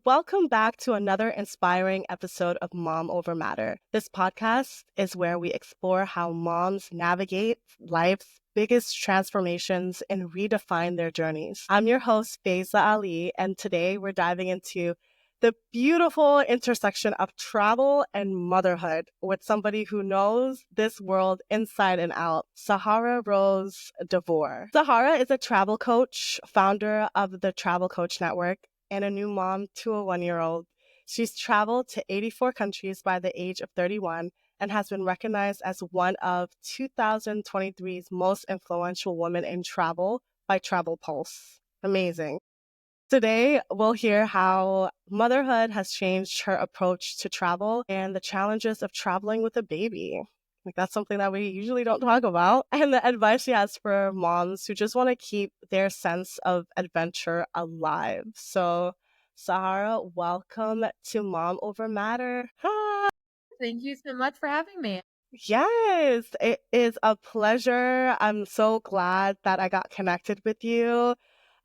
Welcome back to another inspiring episode of Mom Over Matter. This podcast is where we explore how moms navigate life's biggest transformations and redefine their journeys. I'm your host, Faisa Ali, and today we're diving into the beautiful intersection of travel and motherhood with somebody who knows this world inside and out, Sahara Rose De Vore. Sahara is a travel coach, founder of the Travel Coach Network, and a new mom to a 1-year-old. She's traveled to 84 countries by the age of 31 and has been recognized as one of 2023's most influential women in travel by Travel Pulse. Amazing. Today, we'll hear how motherhood has changed her approach to travel and the challenges of traveling with a baby. That's something that we usually don't talk about. And the advice she has for moms who just want to keep their sense of adventure alive. So, Sahara, welcome to Mom Over Matter. Hi. Thank you so much for having me. Yes, it is a pleasure. I'm so glad that I got connected with you.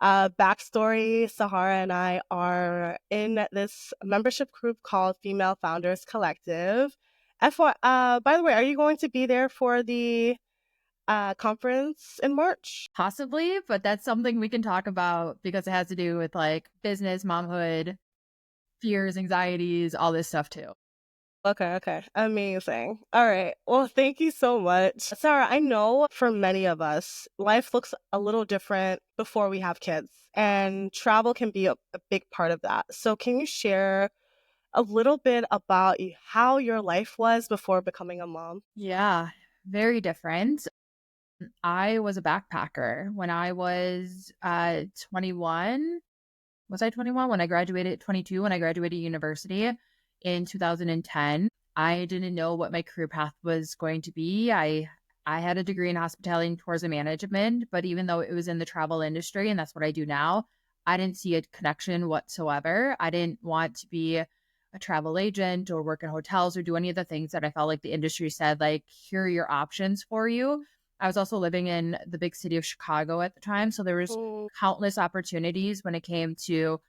Backstory, Sahara and I are in this membership group called Female Founders Collective. By the way, are you going to be there for the conference in March? Possibly, but that's something we can talk about because it has to do with like business, momhood, fears, anxieties, all this stuff too. Okay. Amazing. All right. Well, thank you so much. Sarah, I know for many of us, life looks a little different before we have kids, and travel can be a big part of that. So, can you share a little bit about how your life was before becoming a mom? Yeah, very different. I was a backpacker when I was 21. Was I 21 when I graduated? 22 when I graduated university in 2010. I didn't know what my career path was going to be. I had a degree in hospitality and tourism management, but even though it was in the travel industry and that's what I do now, I didn't see a connection whatsoever. I didn't want to be a travel agent or work in hotels or do any of the things that I felt like the industry said, like, here are your options for you. I was also living in the big city of Chicago at the time. So there was countless opportunities when it came to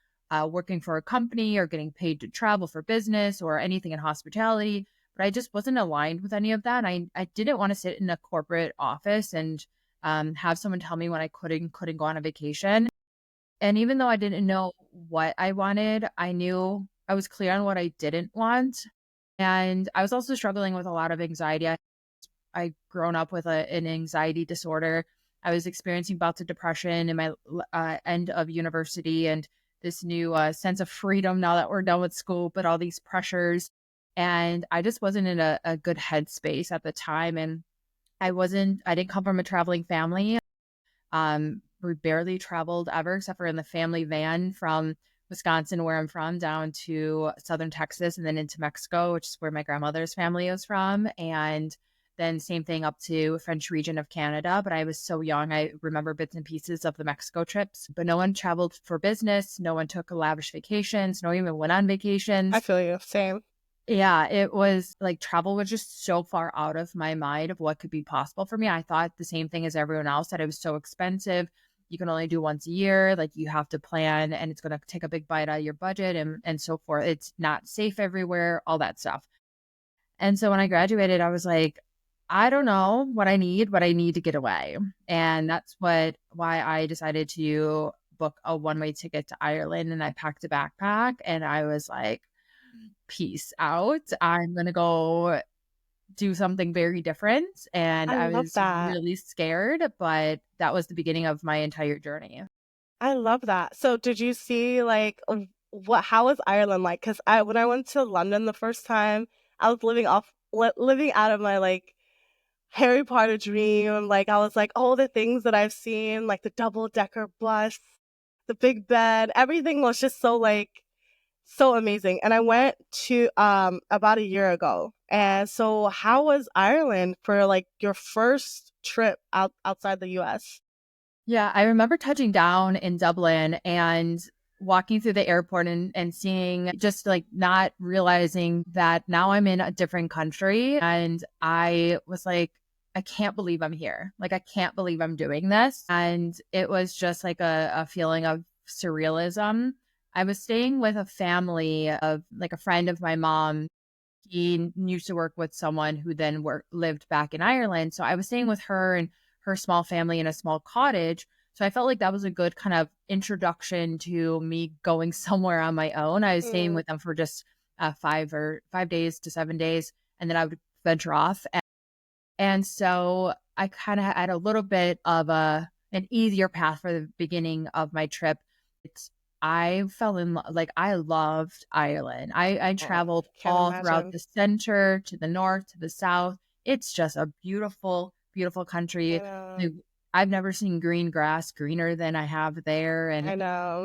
working for a company or getting paid to travel for business or anything in hospitality. But I just wasn't aligned with any of that. I didn't want to sit in a corporate office and have someone tell me when I couldn't go on a vacation. And even though I didn't know what I wanted, I knew I was clear on what I didn't want. And I was also struggling with a lot of anxiety. I'd grown up with an anxiety disorder. I was experiencing bouts of depression in my end of university and this new sense of freedom now that we're done with school, but all these pressures. And I just wasn't in a good headspace at the time. And I didn't come from a traveling family. We barely traveled ever, except for in the family van from Wisconsin, where I'm from, down to southern Texas and then into Mexico, which is where my grandmother's family is from. And then same thing up to French region of Canada. But I was so young, I remember bits and pieces of the Mexico trips. But no one traveled for business. No one took lavish vacations. No one even went on vacations. I feel you. Same. Yeah, it was like travel was just so far out of my mind of what could be possible for me. I thought the same thing as everyone else, that it was so expensive. You can only do once a year. Like you have to plan and it's going to take a big bite out of your budget and so forth. It's not safe everywhere, all that stuff. And so when I graduated, I was like, I don't know what I need, but I need to get away. And that's why I decided to book a one-way ticket to Ireland, and I packed a backpack and I was like, peace out. I'm going to go do something very different. And I I love was that. really scared, but that was the beginning of my entire journey. I love that. So, did you see how was Ireland like? Because when I went to London the first time, I was living out of my Harry Potter dream. Like I was like, all the things that I've seen, like the double-decker bus, the big bed, everything was just so amazing. And I went to about a year ago. And so how was Ireland for like your first trip outside the US? Yeah, I remember touching down in Dublin and walking through the airport and seeing, just like not realizing that now I'm in a different country. And I was like, I can't believe I'm here. Like, I can't believe I'm doing this. And it was just like a feeling of surrealism. I was staying with a family of like a friend of my mom. He used to work with someone who then lived back in Ireland. So I was staying with her and her small family in a small cottage. So I felt like that was a good kind of introduction to me going somewhere on my own. I was staying Mm. with them for just 5 days to 7 days, and then I would venture off. And so I kind of had a little bit of an easier path for the beginning of my trip. It's I fell in like I loved Ireland. I Oh, traveled can't all throughout imagine. the center to the north to the south. It's just a beautiful, beautiful I country. know. Like, I've never seen green grass greener than I have there, and I know.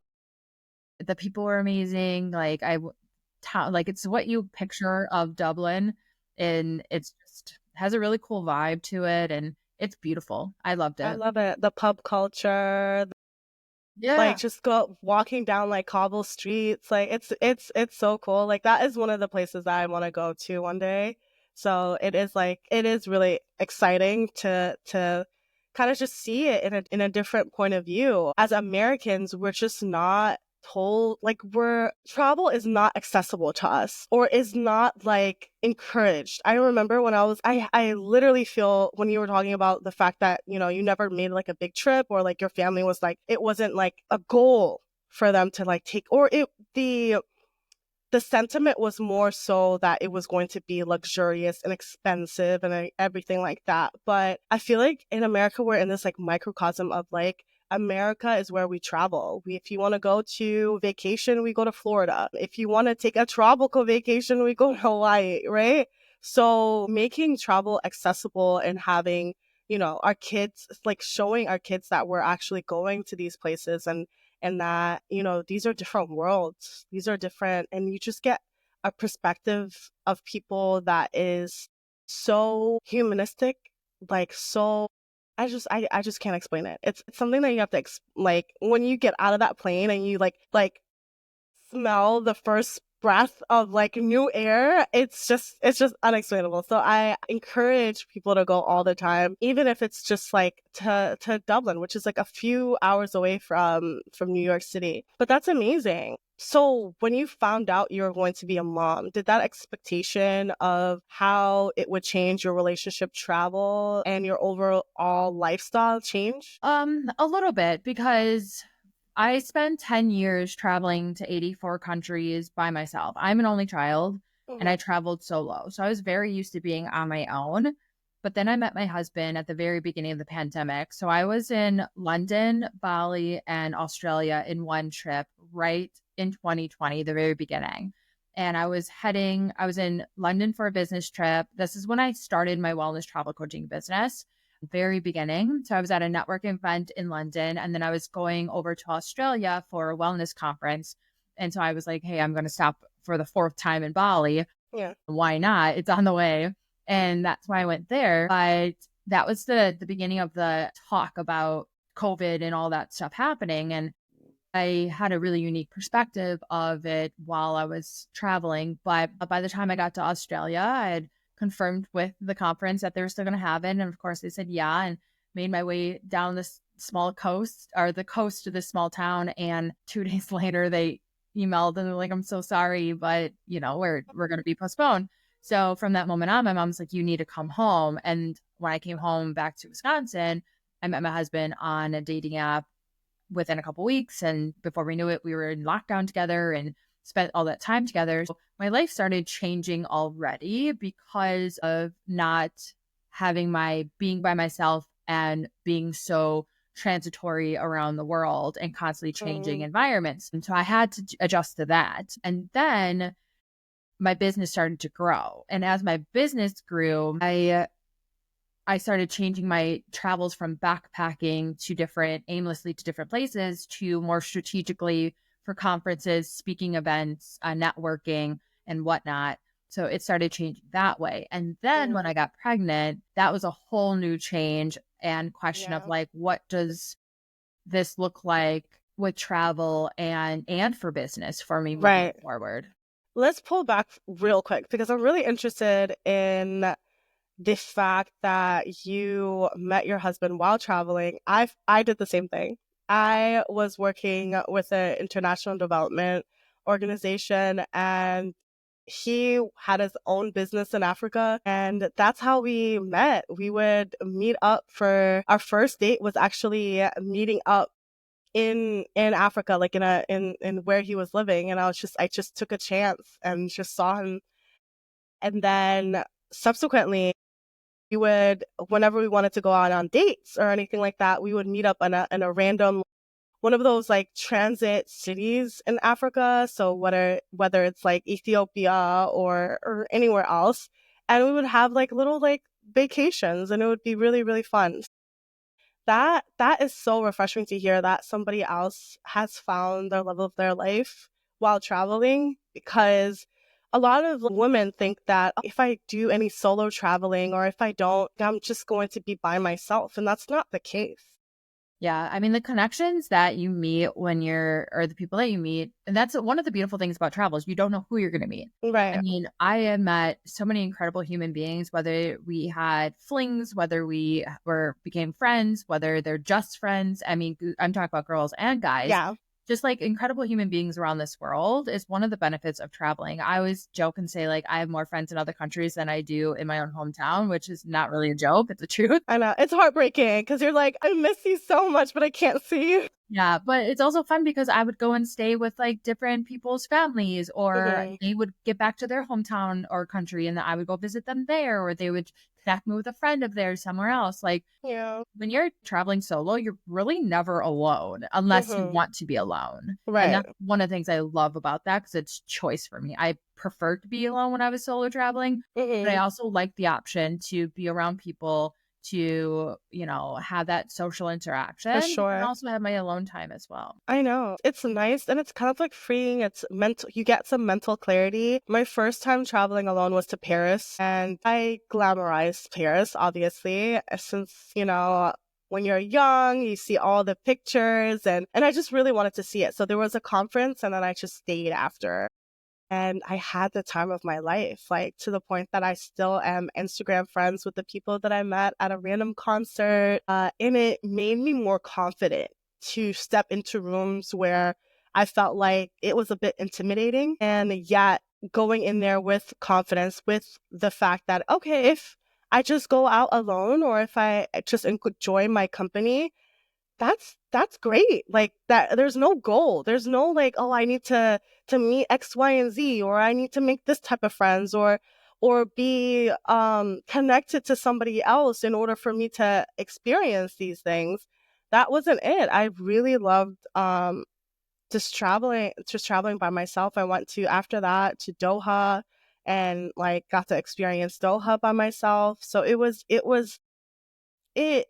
the people were amazing. Like it's what you picture of Dublin, and it's just has a really cool vibe to it, and it's beautiful. I loved I it. love it. The pub culture, like Yeah. just go walking down like cobble streets, like it's so cool. Like that is one of the places that I want to go to one day. So it is really exciting to kind of just see it in a different point of view. As Americans, we're just not told, like, we're travel is not accessible to us or is not like encouraged. I remember when I literally feel when you were talking about the fact that, you know, you never made like a big trip or like your family was like, it wasn't like a goal for them to like take, or it the sentiment was more so that it was going to be luxurious and expensive and everything like that. But I feel like in America, we're in this like microcosm of like, America is where we travel. If you want to go to vacation, we go to Florida. If you want to take a tropical vacation, we go to Hawaii, right? So making travel accessible and having, you know, our kids, like showing our kids that we're actually going to these places and that, you know, these are different worlds, these are different, and you just get a perspective of people that is so humanistic, like so, I just can't explain it. It's something that you have to like when you get out of that plane and you like smell the first breath of like new air, it's just unexplainable. So I encourage people to go all the time, even if it's just like to Dublin, which is like a few hours away from New York City. But that's amazing. So when you found out you were going to be a mom, did that expectation of how it would change your relationship, travel, and your overall lifestyle change? A little bit because I spent 10 years traveling to 84 countries by myself. I'm an only child and Hmm. I traveled solo. So I was very used to being on my own. But then I met my husband at the very beginning of the pandemic. So I was in London, Bali, and Australia in one trip right in 2020, the very beginning. And I was in London for a business trip. This is when I started my wellness travel coaching business very beginning. So I was at a networking event in London, and then I was going over to Australia for a wellness conference. And so I was like, hey, I'm going to stop for the fourth time in Bali. Yeah. Why not? It's on the way. And that's why I went there. But that was the beginning of the talk about COVID and all that stuff happening. And I had a really unique perspective of it while I was traveling. But by the time I got to Australia, I had confirmed with the conference that they were still going to have it. And of course, they said yeah, and made my way down this small coast or the coast to this small town. And 2 days later, they emailed and they're like, I'm so sorry, but you know, we're going to be postponed. So from that moment on, my mom's like, you need to come home. And when I came home back to Wisconsin, I met my husband on a dating app within a couple weeks. And before we knew it, we were in lockdown together and spent all that time together. So my life started changing already because of not having my being by myself and being so transitory around the world and constantly changing Mm. environments. And so I had to adjust to that. And then my business started to grow. And as my business grew, I started changing my travels from backpacking to aimlessly to different places to more strategically for conferences, speaking events, networking, and whatnot. So it started changing that way. And then when Mm. I got pregnant, that was a whole new change and question of Yeah. like, what does this look like with travel and for business for me moving Right. forward? Let's pull back real quick because I'm really interested in the fact that you met your husband while traveling. I did the same thing. I was working with an international development organization, and he had his own business in Africa, and that's how we met. We would meet up for our first date was actually meeting up in Africa, like in where he was living, and I just took a chance and just saw him. And then subsequently we would, whenever we wanted to go out on dates or anything like that, we would meet up in a random one of those like transit cities in Africa. So whether it's like Ethiopia or anywhere else, and we would have like little like vacations, and it would be really really fun. That is so refreshing to hear that somebody else has found the love of their life while traveling, because a lot of women think that if I do any solo traveling or if I don't, I'm just going to be by myself, and that's not the case. Yeah, I mean, the connections that you meet or the people that you meet, and that's one of the beautiful things about travel is you don't know who you're going to meet. I Right. mean, I have met so many incredible human beings, whether we had flings, whether we became friends, whether they're just friends. I mean, I'm talking about girls and guys. Yeah. Just like incredible human beings around this world is one of the benefits of traveling. I always joke and say, like, I have more friends in other countries than I do in my own hometown, which is not really a joke. It's the truth. I know. It's heartbreaking because you're like, I miss you so much, but I can't see you. Yeah, but it's also fun because I would go and stay with like different people's families, or Hmm. they would get back to their hometown or country and I would go visit them there, or they would connect me with a friend of theirs somewhere else. Like Yeah. when you're traveling solo, you're really never alone unless you Hmm. want to be alone. And Right. that's one of the things I love about that because it's choice for me. I preferred to be alone when I was solo traveling, but I Hmm. also like the option to be around people to, have that social For interaction and sure. also have my alone time as well. I know. It's nice and it's kind of like freeing. It's mental. You get some mental clarity. My first time traveling alone was to Paris, and I glamorized Paris, obviously, since, when you're young, you see all the pictures, and I just really wanted to see it. So there was a conference, and then I just stayed after. And I had the time of my life, like to the point that I still am Instagram friends with the people that I met at a random concert. And it made me more confident to step into rooms where I felt like it was a bit intimidating. And yet going in there with confidence, with the fact that, okay, if I just go out alone or if I just enjoy my company, that's great. Like that there's no goal. There's no like, oh, I need to meet X, Y, and Z, or I need to make this type of friends or be connected to somebody else in order for me to experience these things. That wasn't it. I really loved just traveling by myself. I went to after that to Doha and like got to experience Doha by myself. So it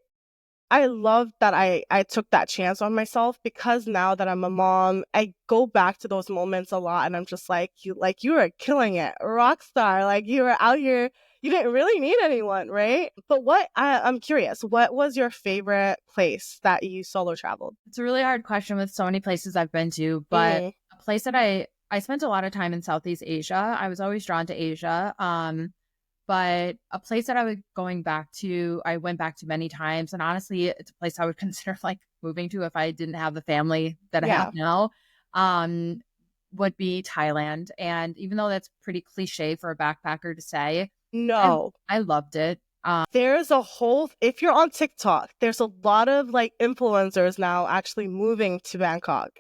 I love that I took that chance on myself, because now that I'm a mom, I go back to those moments a lot and I'm just like you were killing it. Rock star. Like you were out here, you didn't really need anyone, right? But I'm curious, what was your favorite place that you solo traveled? It's a really hard question with so many places I've been to, but Mhm. a place that I spent a lot of time in Southeast Asia. I was always drawn to Asia. But a place that I went back to many times, and honestly, it's a place I would consider like moving to if I didn't have the family that I have Yeah. now. Um, would be Thailand, and even though that's pretty cliche for a backpacker to say, I No. I loved it. There's a whole if you're on TikTok, there's a lot of like influencers now actually moving to Bangkok.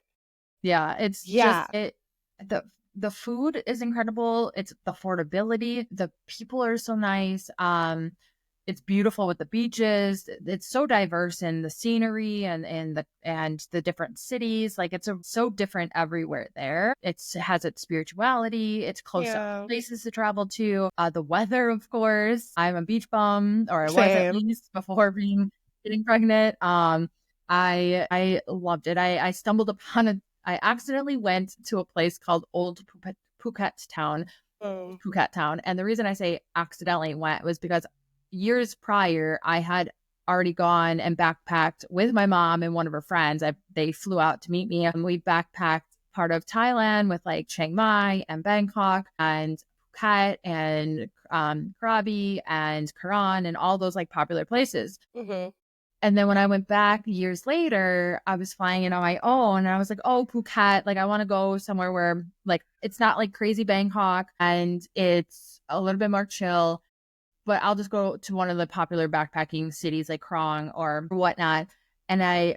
Yeah, it's Yeah. just the the food is incredible. It's the affordability. The people are so nice. It's beautiful with the beaches. It's so diverse in the scenery and the different cities. Like so different everywhere there. It has its spirituality. It's close to Yeah. places to travel to. The weather, of course. I'm a beach bum, or I was at Same. least before getting pregnant. I loved it. I accidentally went to a place called Old Phuket Town, Mm. Phuket Town. And the reason I say accidentally went was because years prior, I had already gone and backpacked with my mom and one of her friends. They flew out to meet me, and we backpacked part of Thailand with like Chiang Mai and Bangkok and Phuket and Krabi and Karan and all those like popular places. Mhm. And then when I went back years later, I was flying in on my own and I was like, oh, Phuket, like I want to go somewhere where like it's not like crazy Bangkok and it's a little bit more chill, but I'll just go to one of the popular backpacking cities like Krong or whatnot. And I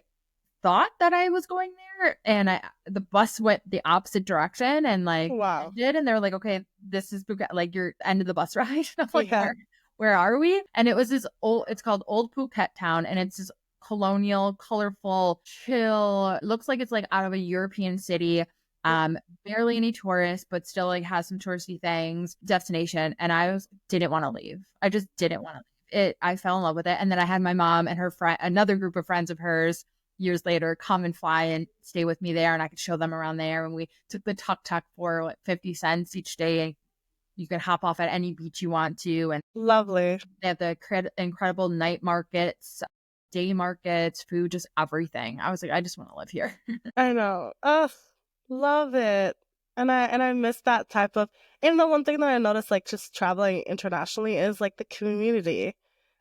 thought that I was going there and the bus went the opposite direction and like Wow. ended and they were like, okay, this is Phuket, like your end of the bus ride. And I'm like, Yeah. where are we? And it was this old, it's called Old Phuket Town and it's this colonial, colorful, chill, looks like it's like out of a European city. Um, Barely any tourists, but still like has some touristy things, destination. And didn't want to leave. I just didn't want to leave it. I fell in love with it. And then I had my mom and her friend, another group of friends of hers years later come and fly and stay with me there and I could show them around there. And we took the tuk-tuk for what, 50 cents each day. And you can hop off at any beach you want to. And Lovely. they have the incredible night markets, day markets, food, just everything. I was like, I just want to live here. I know. Ugh, love it. And I miss that type of, and the one thing that I noticed like just traveling internationally is like the community.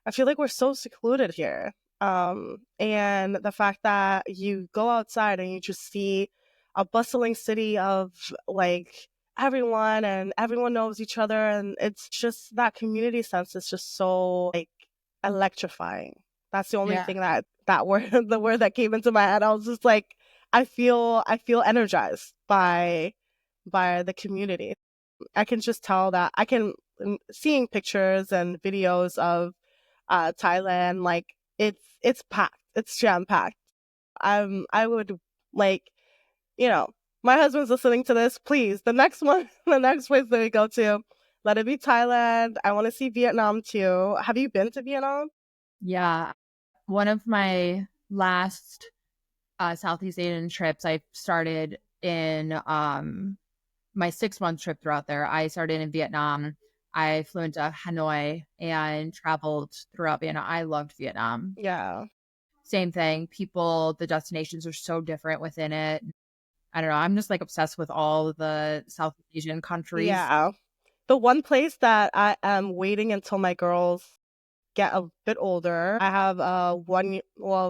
I feel like we're so secluded here. And the fact that you go outside and you just see a bustling city of like everyone and everyone knows each other and it's just that community sense is just so like electrifying. That's the only Yeah. thing that word the word that came into my head. I was just like I feel energized by the community. I can just tell that I can seeing pictures and videos of Thailand, like it's packed. It's jam packed. I would like, you know, my husband's listening to this. Please, the next one, the next place that we go to, let it be Thailand. I want to see Vietnam too. Have you been to Vietnam? Yeah. One of my last Southeast Asian trips, I started in my 6 month trip throughout there. I started in Vietnam. I flew into Hanoi and traveled throughout Vietnam. I loved Vietnam. Yeah. Same thing. People, the destinations are so different within it. I don't know. I'm just like obsessed with all the Southeast Asian countries. Yeah. The one place that I am waiting until my girls get a bit older. I have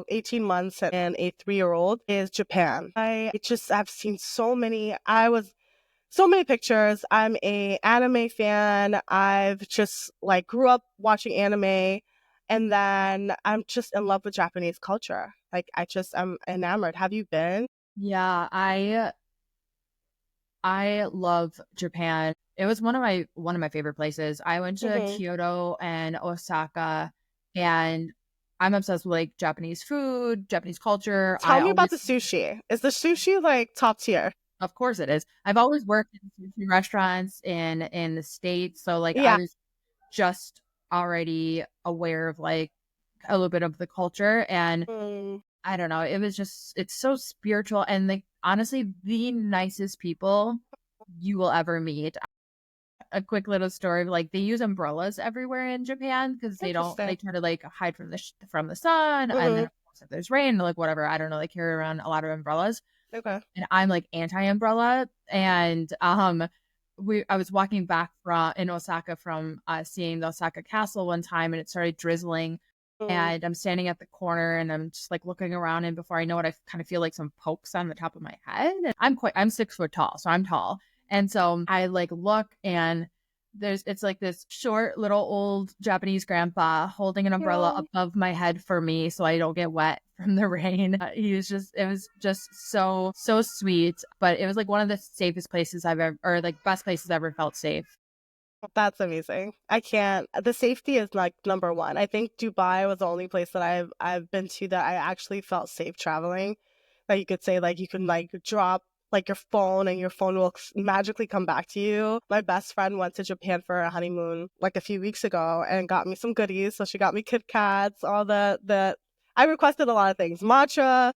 18 months and a 3-year old is Japan. I've seen so many pictures. I'm a anime fan. I've just like grew up watching anime and then I'm just in love with Japanese culture. Like I'm enamored. Have you been? Yeah, I love Japan. It was one of my favorite places. I went to Hmm. Kyoto and Osaka and I'm obsessed with like Japanese food, Japanese culture. Tell me about the sushi. Is the sushi like top tier? Of course it is. I've always worked in sushi restaurants in the States, so like I Yeah. was just already aware of like a little bit of the culture and Mm, I don't know, it was just it's so spiritual and like honestly the nicest people you will ever meet. A quick little story, like they use umbrellas everywhere in Japan because they interesting. try to like hide from the sun and then Hmm. of course if there's rain like whatever, I don't know, they carry around a lot of umbrellas Okay. and I'm like anti-umbrella. And I was walking back from in Osaka from seeing the Osaka Castle one time, and it started drizzling. Mm, And I'm standing at the corner, and I'm just like looking around, and before I know it, I kind of feel like some pokes on the top of my head. And I'm 6 foot tall, so I'm tall, and so I like look and. It's like this short little old Japanese grandpa holding an umbrella yeah. above my head for me so I don't get wet from the rain. It was just so sweet. But it was like one of the safest places I've ever, or like best places I've ever felt safe. That's amazing. I can't. The safety is like number one. I think Dubai was the only place that I've been to that I actually felt safe traveling. That you could say like you can like drop like your phone and your phone will magically come back to you. My best friend went to Japan for a honeymoon like a few weeks ago and got me some goodies. So she got me Kit Kats, all the I requested a lot of things. Matcha,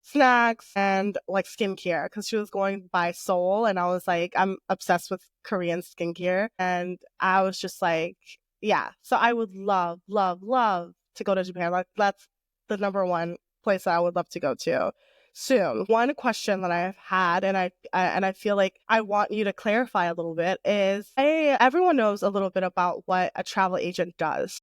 snacks and like skincare because she was going by Seoul and I was like, I'm obsessed with Korean skincare. And I was just like, yeah. So I would love, love, love to go to Japan. Like that's the number one place that I would love to go to soon. One question that I've had and I feel like I want you to clarify a little bit is everyone knows a little bit about what a travel agent does.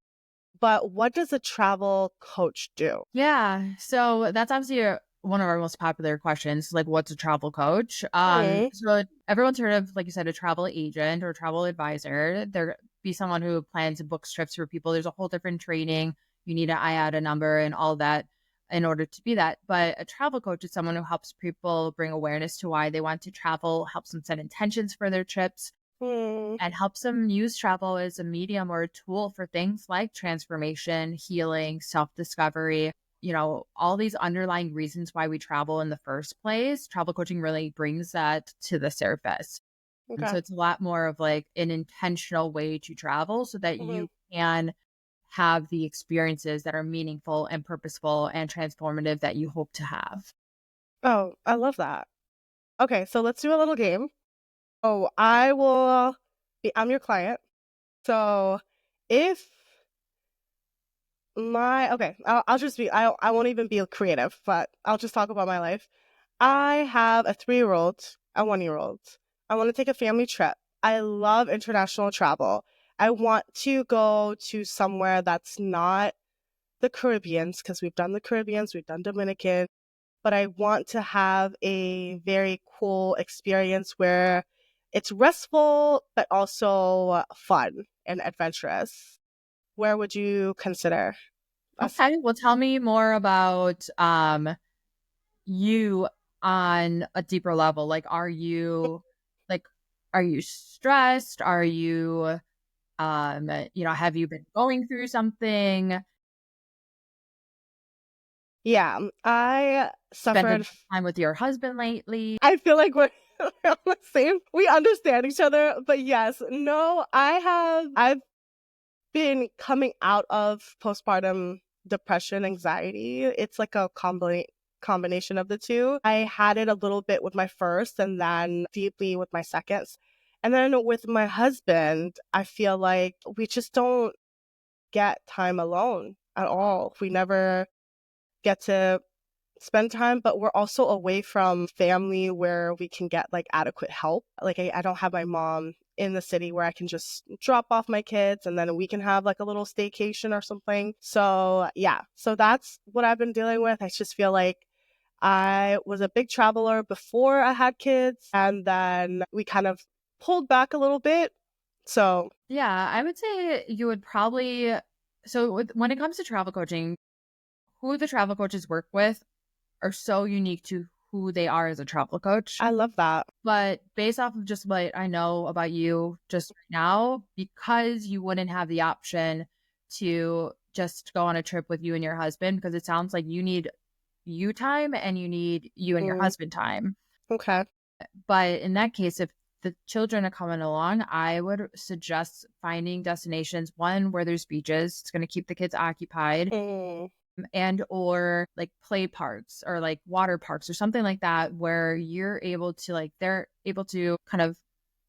but what does a travel coach do? Yeah. So that's obviously one of our most popular questions, like what's a travel coach? Mm, So everyone's heard of, like you said, a travel agent or travel advisor. There be someone who plans and books trips for people. There's a whole different training. You need an IATA number and all that in order to be that. But a travel coach is someone who helps people bring awareness to why they want to travel, helps them set intentions for their trips, mm, and helps them use travel as a medium or a tool for things like transformation, healing, self discovery. All these underlying reasons why we travel in the first place. Travel coaching really brings that to the surface. And okay. so it's a lot more of like an intentional way to travel so that Hmm. you can have the experiences that are meaningful and purposeful and transformative that you hope to have. Oh, I love that. Okay, so let's do a little game. Oh, I'm your client. So if I'll just I won't even be creative, but I'll just talk about my life. I have a 3-year old, a 1-year old. I want to take a family trip. I love international travel. I want to go to somewhere that's not the Caribbeans, because we've done the Caribbeans, we've done Dominican, but I want to have a very cool experience where it's restful, but also fun and adventurous. Where would you consider us? Okay. Well, tell me more about you on a deeper level. Like are you stressed? Are you have you been going through something? Yeah, I Spent a suffered. time with your husband lately? I feel like we're on the same. We understand each other, but yes, no, I've been coming out of postpartum depression, anxiety. It's like a combination of the two. I had it a little bit with my first and then deeply with my seconds. And then with my husband, I feel like we just don't get time alone at all. We never get to spend time, but we're also away from family where we can get like adequate help. Like I don't have my mom in the city where I can just drop off my kids and then we can have like a little staycation or something. So yeah, so that's what I've been dealing with. I just feel like I was a big traveler before I had kids and then we kind of pulled back a little bit. So Yeah, I would say you would probably when it comes to travel coaching, who the travel coaches work with are so unique to who they are as a travel coach. I love that. But based off of just what I know about you just right now, because you wouldn't have the option to just go on a trip with you and your husband, because it sounds like you need you time and you need you and your Mm, husband time. okay. But in that case, if the children are coming along, I would suggest finding destinations, one where there's beaches. It's going to keep the kids occupied, Mm, and or like play parks or like water parks or something like that where they're able to kind of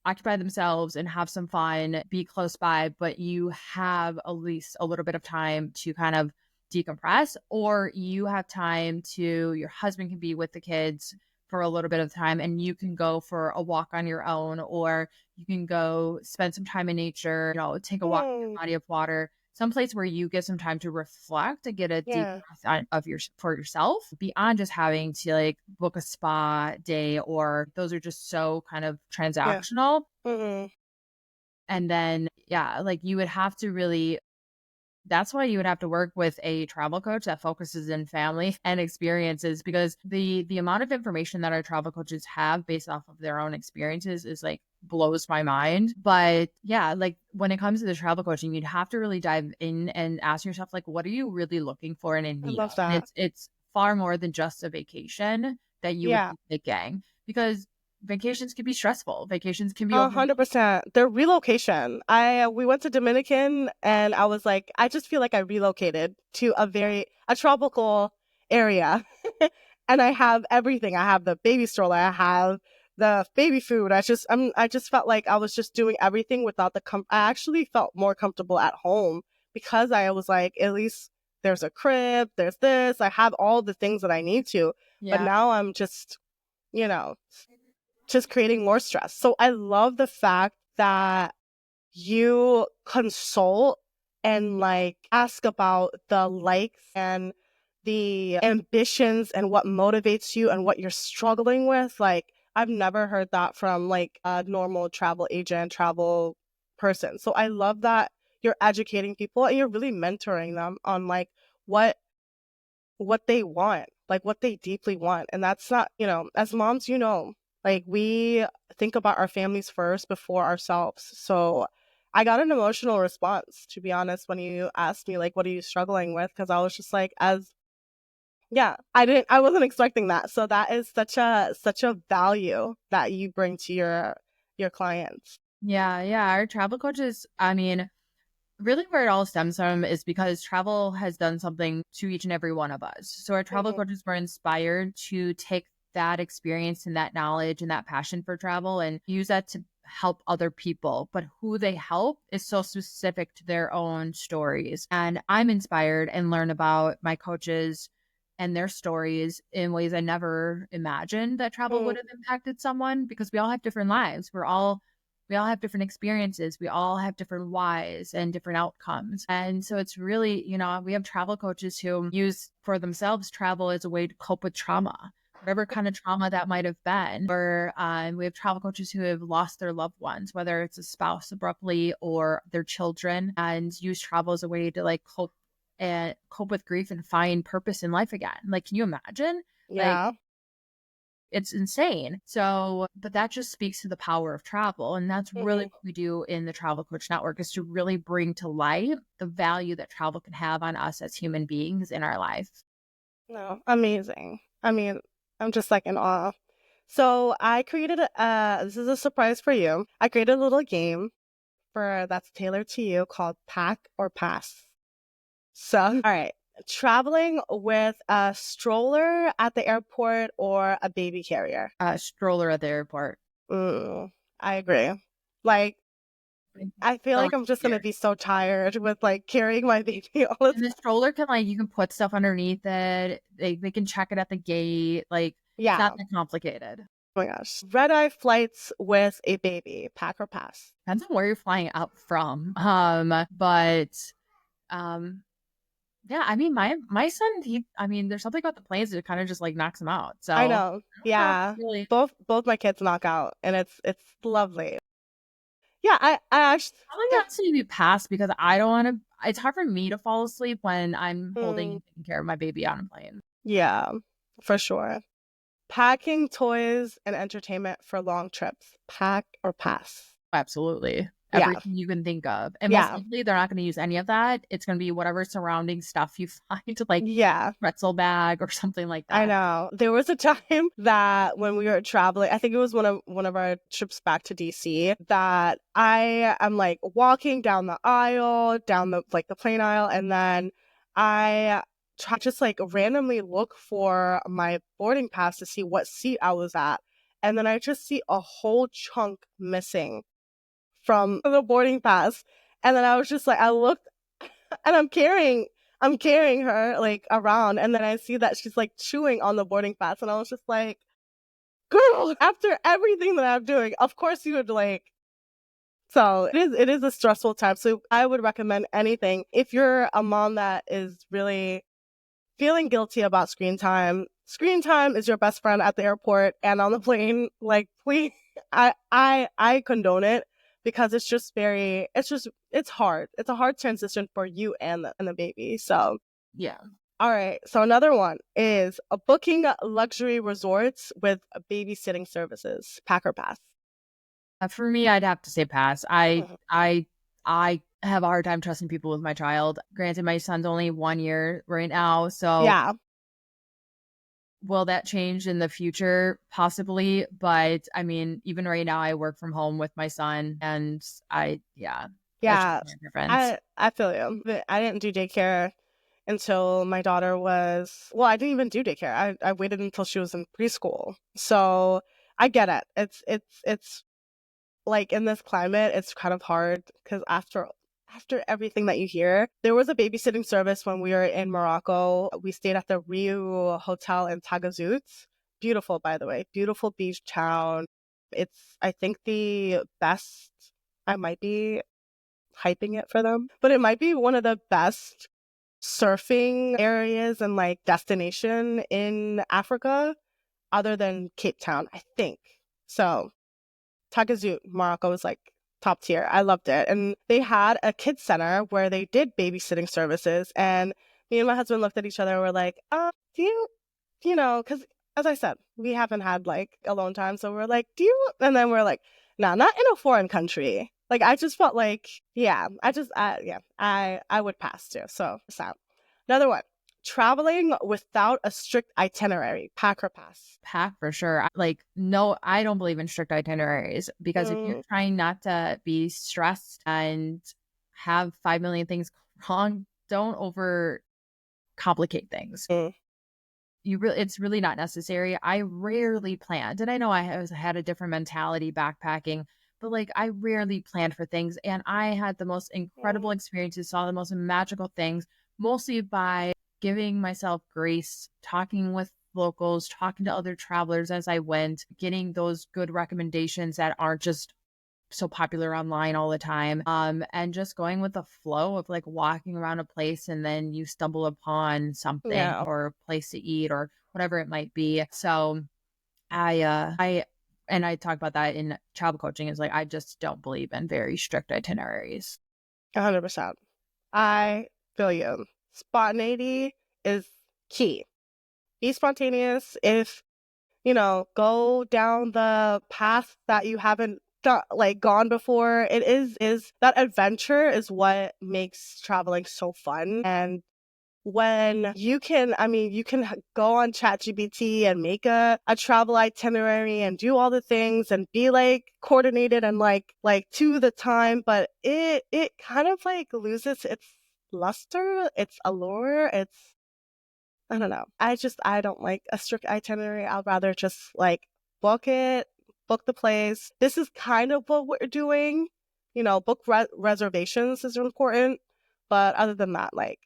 occupy themselves and have some fun, be close by, but you have at least a little bit of time to kind of decompress, or you have time to your husband can be with the kids for a little bit of time and you can go for a walk on your own, or you can go spend some time in nature, take a walk in mm, a body of water, someplace where you get some time to reflect and get a deep yeah, breath for yourself beyond just having to like book a spa day, or those are just so kind of yeah. transactional. Mm, And then, yeah, like you would have to really, that's why you would have to work with a travel coach that focuses in family and experiences, because the amount of information that our travel coaches have based off of their own experiences is like blows my mind. But yeah, like when it comes to the travel coaching, you'd have to really dive in and ask yourself, like, what are you really looking for and in I need love of? And that. it's far more than just a vacation that you would Yeah. be picking, because vacations can be stressful. Vacations can be 100%. The relocation. We went to Dominican and I was like, I just feel like I relocated to a tropical area. And I have everything. I have the baby stroller, I have the baby food. I just felt like I was just doing everything without I actually felt more comfortable at home because I was like, at least there's a crib, there's this, I have all the things that I need to. But yeah. now I'm just, you know, just creating more stress. So I love the fact that you consult and like ask about the likes and the ambitions and what motivates you and what you're struggling with. Like, I've never heard that from like a normal travel agent, travel person. So I love that you're educating people and you're really mentoring them on like what they want, like what they deeply want. And that's not, as moms, like we think about our families first before ourselves. So I got an emotional response, to be honest, when you asked me like what are you struggling with, because I was just like, yeah, I wasn't expecting that. So that is such a value that you bring to your clients. Yeah, yeah. Our travel coaches, I mean, really where it all stems from is because travel has done something to each and every one of us. So our travel Mhm. coaches were inspired to take that experience and that knowledge and that passion for travel and use that to help other people. But who they help is so specific to their own stories. And I'm inspired and learn about my coaches and their stories in ways I never imagined that travel would Mhm. have impacted someone because we all have different lives. We all have different experiences. We all have different whys and different outcomes. And so it's really, we have travel coaches who use for themselves travel as a way to cope with trauma, whatever kind of trauma that might have been. Or we have travel coaches who have lost their loved ones, whether it's a spouse abruptly or their children, and use travel as a way to like cope with grief and find purpose in life again. Like, can you imagine? Like, Yeah. it's insane. So, but that just speaks to the power of travel. And that's really Mhm. what we do in the Travel Coach Network is to really bring to light the value that travel can have on us as human beings in our life. No, amazing. I mean, I'm just like in awe. So I created this is a surprise for you. I created a little game for that's tailored to you called Pack or Pass. So, all right, traveling with a stroller at the airport or a baby carrier. Stroller at the airport. Mm, I agree. Like, I feel So like much I'm just gonna easier. be so tired with like carrying my baby all the And the time. stroller can like you can put stuff underneath it. They can check it at the gate. Like it's not Yeah. that complicated. Oh my gosh. Red eye flights with a baby. Pack or pass? Depends on where you're flying out from. But um yeah, I mean, my son, I mean, there's something about the planes that kind of just like knocks him out. So I I know. don't know, Yeah. really. Both my kids knock out and it's lovely. Yeah, I actually I'm yeah. gonna absolutely pass because I don't want to. It's hard for me to fall asleep when I'm holding Mm, and taking care of my baby on a plane. yeah, for sure. Packing toys and entertainment for long trips. Pack or pass? Absolutely. Yeah. Everything you can think of. And most Yeah. likely, they're not going to use any of that. It's going to be whatever surrounding stuff you find, like Yeah. pretzel bag or something like I that. know. There was a time that when we were traveling, I think it was one of our trips back to DC, that I am like walking down the aisle, down the plane aisle, and then I try just like randomly look for my boarding pass to see what seat I was at. And then I just see a whole chunk missing from the boarding pass. And then I was just like, I looked and I'm carrying her like around, and then I see that she's like chewing on the boarding pass, and I was just like, girl, after everything that I'm doing, of course you would like. So it is a stressful time. So I would recommend anything if you're a mom that is really feeling guilty about screen time. Screen time is your best friend at the airport and on the plane. Like, please, I condone it because it's hard. It's a hard transition for you and the baby. So, Yeah. all right. So another one is booking luxury resorts with babysitting services. Pack or pass? For me, I'd have to say pass. I Mhm. I I have a hard time trusting people with my child. Granted, my son's only 1 year right now, so Yeah. will that change in the future? Possibly, but I mean, even right now, I work from home with my son, and yeah, that's just Yeah. my preference. I feel you. But I didn't do daycare until my daughter was, well, I didn't even do daycare. I waited until she was in preschool. So I get it. It's like in this climate, it's kind of hard because after everything that you hear, there was a babysitting service when we were in Morocco. We stayed at the Riu Hotel in Tagazout. Beautiful, by the way. Beautiful beach town. It's, I think, the best. I might be hyping it for them. But it might be one of the best surfing areas and like destination in Africa other than Cape Town, I think. So Tagazout, Morocco was like top tier. I loved it. And they had a kids center where they did babysitting services. And me and my husband looked at each other and were like, do you know, because as I said, we haven't had like alone time. So we're like, do you? And then we're like, no, not in a foreign country. Like, I just felt like, yeah, I would pass too. So, another one, traveling without a strict itinerary, pack or pass. Pack for sure. Like, no, I don't believe in strict itineraries because if you're Mm, trying not to be stressed and have 5 million things go wrong, don't over complicate things. mm, It's really not necessary. I rarely planned, and I know had a different mentality backpacking, but like I rarely planned for things, and I had the most incredible mm, experiences, saw the most magical things, mostly by giving myself grace, talking with locals, talking to other travelers as I went, getting those good recommendations that aren't just so popular online all the time. And just going with the flow of like walking around a place and then you stumble upon something yeah, or a place to eat or whatever it might be. So I and I talk about that in travel coaching is like I just don't believe in very strict itineraries. 100%. I feel you. Spontaneity is key. Be spontaneous. If go down the path that you haven't gone before. It is that adventure is what makes traveling so fun. And when you can go on ChatGPT and make a travel itinerary and do all the things and be like coordinated and like to the time, but it kind of like loses its luster, its allure, its I don't know. I don't like a strict itinerary. I'd rather just like book it, book the place. This is kind of what we're doing. Book reservations is important, but other than that, like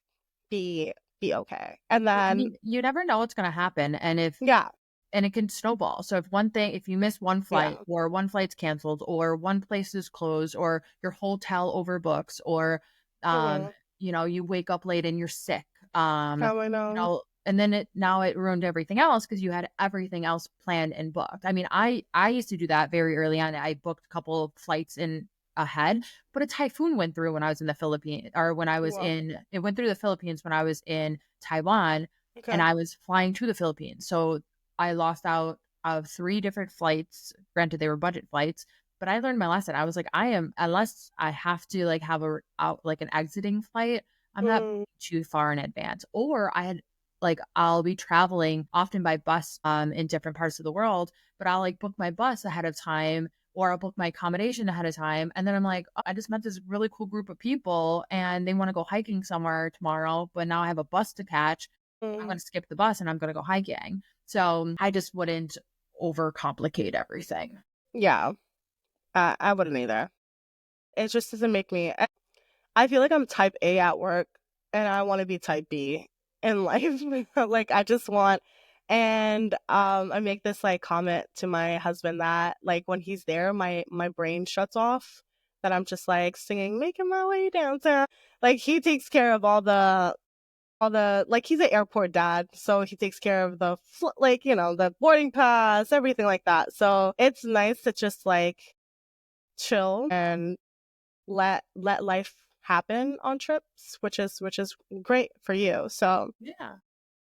be be okay. And I then mean, you never know what's going to happen, yeah, and it can snowball. So if you miss one yeah, flight or one flight's canceled or one place is closed or your hotel overbooks or um, mm-hmm. you wake up late and you're sick. How I know. And then it ruined everything else because you had everything else planned and booked. I mean, I used to do that very early on. I booked a couple of flights in ahead, but a typhoon went through when I was in the Philippines or Well, it went through the Philippines when I was in Taiwan and okay. I was flying to the Philippines. So I lost out of 3 different flights. Granted, they were budget flights, but I learned my lesson. I was like, unless I have to like have like an exiting flight, I'm not Mm, too far in advance. Or I'll be traveling often by bus in different parts of the world, but I'll like book my bus ahead of time or I'll book my accommodation ahead of time. And then I'm like, oh, I just met this really cool group of people and they want to go hiking somewhere tomorrow, but now I have a bus to catch. I'm mm, going to skip the bus and I'm going to go hiking. So I just wouldn't overcomplicate everything. yeah, I wouldn't either. It just doesn't make me. I feel like I'm type A at work and I want to be type B in life. Like I just want and I make this like comment to my husband that like when he's there my brain shuts off that I'm just like singing making my way downtown. Like he takes care of all the like he's an airport dad, so he takes care of the the boarding pass, everything like that. So it's nice to just like chill and let life happen on trips, which is great for you. Yeah.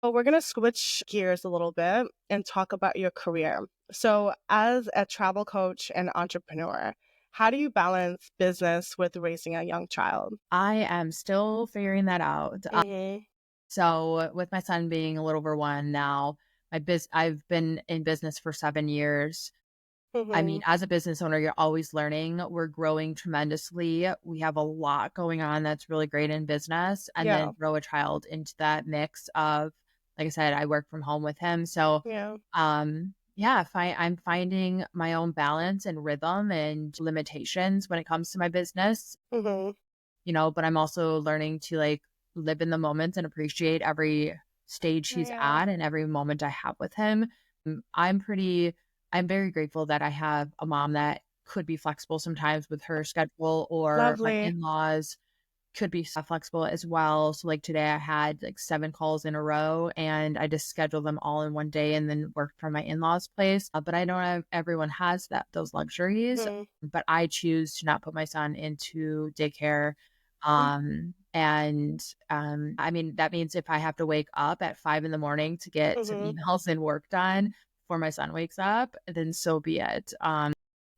So we're gonna switch gears a little bit and talk about your career. So as a travel coach and entrepreneur, how do you balance business with raising a young child? I am still figuring that out. Mm-hmm. So with my son being a little over 1 now, I've been in business for 7 years. I Mm-hmm. mean, as a business owner, you're always learning. We're growing tremendously. We have a lot going on that's really great in business. And Yeah. then throw a child into that mix of, like I said, I work from home with him. So, Yeah. yeah, I'm finding my own balance and rhythm and limitations when it comes to my business, Mm-hmm. but I'm also learning to like live in the moment and appreciate every stage he's Yeah. at and every moment I have with him. I'm very grateful that I have a mom that could be flexible sometimes with her schedule, or my Lovely. in-laws could be flexible as well. So like today I had like 7 calls in a row, and I just scheduled them all in one day and then worked from my in-laws place. But I know everyone has those luxuries, Mhm. but I choose to not put my son into daycare. I mean, that means if I have to wake up at 5 in the morning to get some Mhm. emails and work done before my son wakes up, then so be it.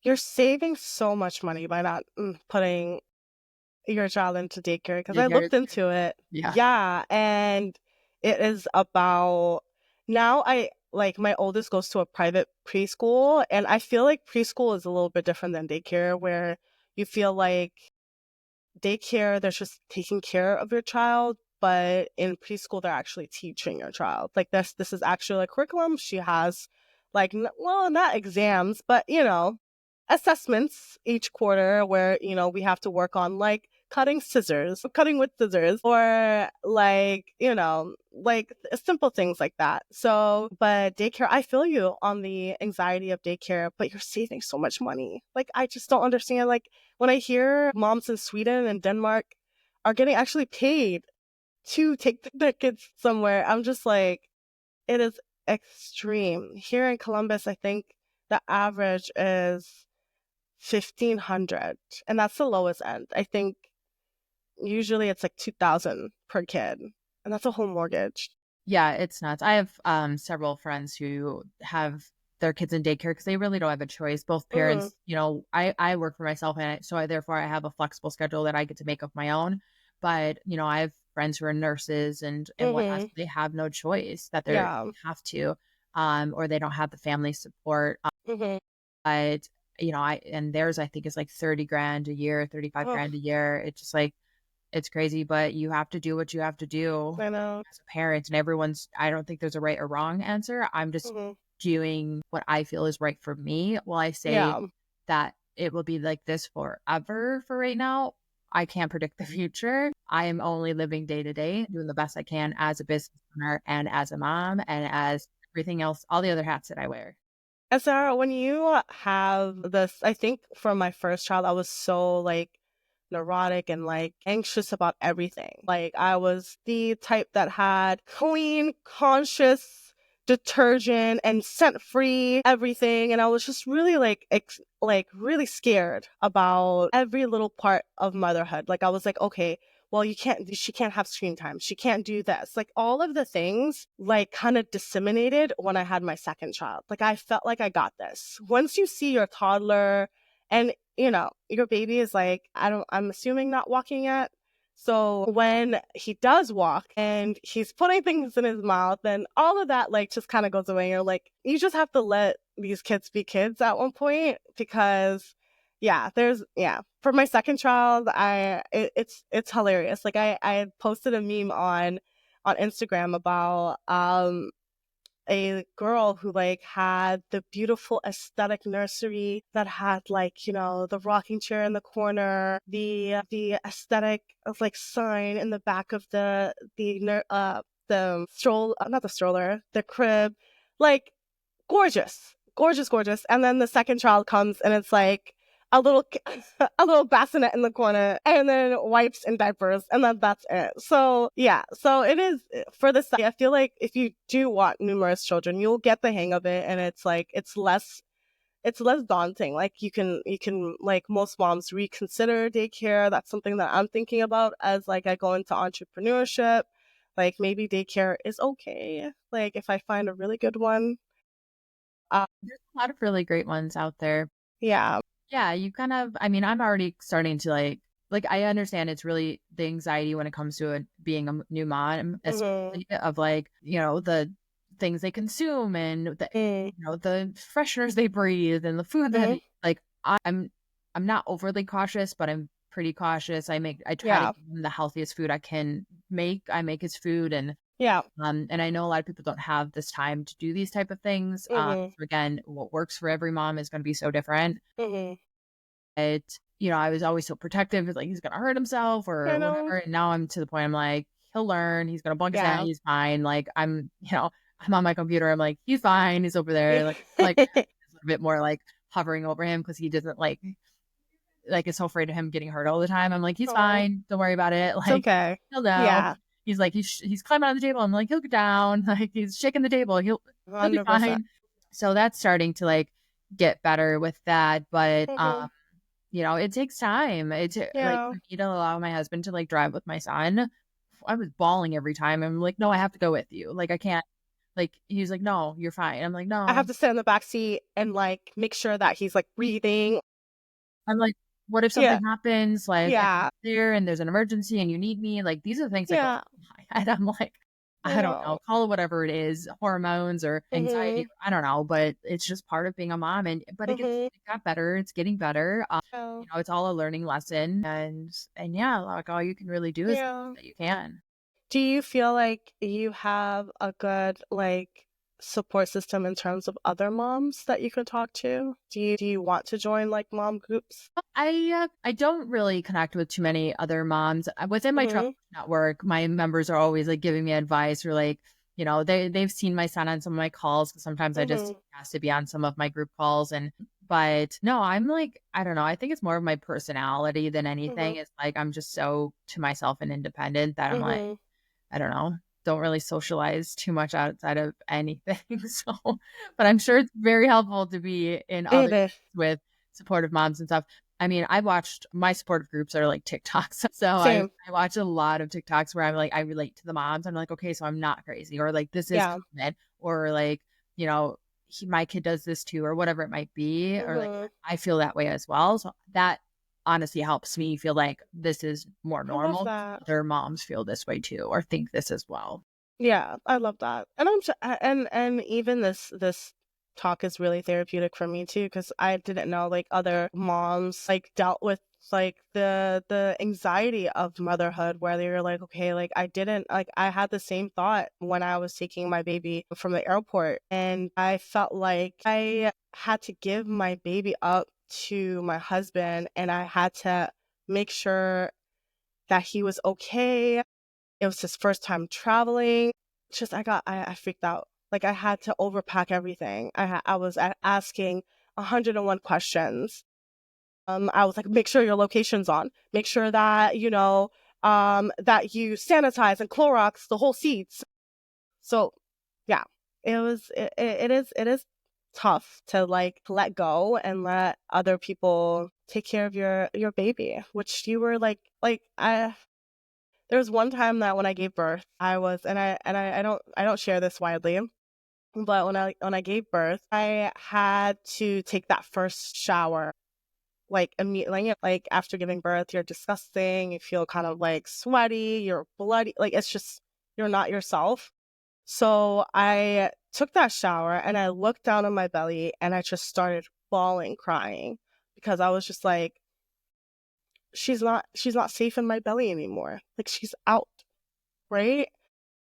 You're saving so much money by not putting your child into daycare, because I Daycare is, looked into it. yeah. Yeah, and it is about now I like my oldest goes to a private preschool, and I feel like preschool is a little bit different than daycare, where you feel like daycare, they're just taking care of your child, but in preschool, they're actually teaching your child. Like this is actually a curriculum. She has like, well, not exams, but assessments each quarter where, we have to work on like cutting with scissors, or like, like simple things like that. So, but daycare, I feel you on the anxiety of daycare, but you're saving so much money. Like, I just don't understand. Like, when I hear moms in Sweden and Denmark are getting actually paid to take their kids somewhere, I'm just like, it is extreme. Here in Columbus, I think the average is 1,500, and that's the lowest end. I think usually it's like 2,000 per kid, and that's a whole mortgage. Yeah, it's nuts. I have several friends who have their kids in daycare because they really don't have a choice. Both Mm-hmm. parents, I work for myself, and therefore I have a flexible schedule that I get to make of my own. But I have friends who are nurses and whatnot. Mm-hmm. So they have no choice, that they Yeah. have to, or they don't have the family support. Mm-hmm. But and theirs I think is like 30 grand a year, 35 Oh, grand a year. It's just like, it's crazy, but you have to do what you have to do I know. as a parent. And I don't think there's a right or wrong answer. I'm just Mm-hmm. doing what I feel is right for me. While I say Yeah. that it will be like this forever for right now, I can't predict the future. I am only living day to day, doing the best I can as a business owner and as a mom and as everything else, all the other hats that I wear. And Sarah, when you have this, I think for my first child, I was so like neurotic and like anxious about everything. Like I was the type that had clean, conscious detergent and scent free everything. And I was just really like, like really scared about every little part of motherhood. Like I was like, okay, well, she can't have screen time. She can't do this. Like all of the things like kind of disseminated when I had my second child. Like I felt like I got this. Once you see your toddler and your baby is like, I'm assuming not walking yet. So when he does walk and he's putting things in his mouth, then all of that like just kind of goes away. You're like, you just have to let these kids be kids at one point, because for my second child, it's hilarious. Like I had posted a meme on Instagram about a girl who like had the beautiful aesthetic nursery that had like the rocking chair in the corner, the aesthetic of like sign in the back of the stroll not the stroller, the crib, like gorgeous, gorgeous, gorgeous. And then the second child comes and it's like a little a little bassinet in the corner, and then wipes and diapers, and then that's it. So yeah, so it is for this. I feel like if you do want numerous children, you'll get the hang of it, and it's like it's less daunting. Like you can like most moms reconsider daycare. That's something that I'm thinking about as like I go into entrepreneurship. Like maybe daycare is okay. Like if I find a really good one. Uh, There's a lot of really great ones out there. yeah. Yeah, you kind of, I mean, I'm already starting to like I understand it's really the anxiety when it comes to being a new mom, Mm-hmm. especially of like, the things they consume and the fresheners they breathe and the food that Mm-hmm. like I'm not overly cautious, but I'm pretty cautious. I try to Yeah. give him the healthiest food I can make. I make his food, Yeah. and I know a lot of people don't have this time to do these type of things. Mm-hmm. So again, what works for every mom is going to be so different. Mm-hmm. I was always so protective. It's like he's gonna hurt himself I or know. whatever. And now I'm to the point I'm like, he'll learn, he's gonna bunk his head, Yeah. he's fine. Like I'm on my computer, I'm like, he's fine, he's over there. Like a little bit more like hovering over him because he doesn't like is so afraid of him getting hurt all the time. I'm like, he's Oh, fine. Don't worry about it. it's Like, okay. he'll know. Yeah. He's like, he's climbing on the table. I'm like, he'll get down. Like, he's shaking the table. He'll be 100%. fine. So that's starting to like get better with that. But, Mm-hmm. you know, it takes time. It's like Yeah. for me to allow my husband to like drive with my son. I was bawling every time. I'm like, no, I have to go with you. Like, I can't. Like, he's like, no, you're fine. I'm like, I have no. to sit in the back seat and like make sure that he's like breathing. I'm like, what if Yeah. something happens? Like, and I'm Yeah. there and there's an emergency and you need me? Like, these are the things that go Yeah. through my head. I'm like, I I don't know, know. call it whatever it is, hormones or Mm-hmm. anxiety. I don't know, but it's just part of being a mom. But Mm-hmm. it got better. It's getting better. Yeah. You know, it's all a learning lesson. And yeah, like all you can really do is Yeah. that you can. Do you feel like you have a good like support system in terms of other moms that you could talk to? Do you want to join like mom groups? I don't really connect with too many other moms within my trust Mm-hmm. network. My members are always like giving me advice or like, you know, they've seen my son on some of my calls because sometimes I just Mm-hmm. ask to be on some of my group calls. But no, I'm like, I don't know. I think it's more of my personality than anything. Mm-hmm. It's like I'm just so to myself and independent that I'm like, Mm-hmm. I don't know, don't really socialize too much outside of anything. So, but I'm sure it's very helpful to be in It other is. with supportive moms and stuff. I mean, I watched my supportive groups are like TikToks. So Same. I watch a lot of TikToks where I'm like, I relate to the moms. I'm like, okay, so I'm not crazy, or like this is Yeah. common, or like, you know, my kid does this too, or whatever it might be, or like Mm-hmm. I feel that way as well. So that honestly helps me feel like this is more I love normal. that. Other moms feel this way too, or think this as well. Yeah, I love that. And and even this talk is really therapeutic for me too because I didn't know like other moms like dealt with like the anxiety of motherhood where they were like okay like I didn't like I had the same thought when I was taking my baby from the airport and I felt like I had to give my baby up to my husband and I had to make sure that he was okay. It was his first time traveling. It's just I freaked out. Like I had to overpack everything. I was asking 101 questions. I was like, make sure your location's on. Make sure that that you sanitize and Clorox the whole seats. So, yeah, it is tough to like let go and let other people take care of your baby, which you were like I there was one time that when I gave birth, I was I don't share this widely, but when I gave birth, I had to take that first shower like immediately like after giving birth, you're disgusting, you feel kind of like sweaty, you're bloody, like it's just you're not yourself. So I took that shower and I looked down on my belly and I just started bawling, crying because I was just like she's not safe in my belly anymore. Like she's out, right?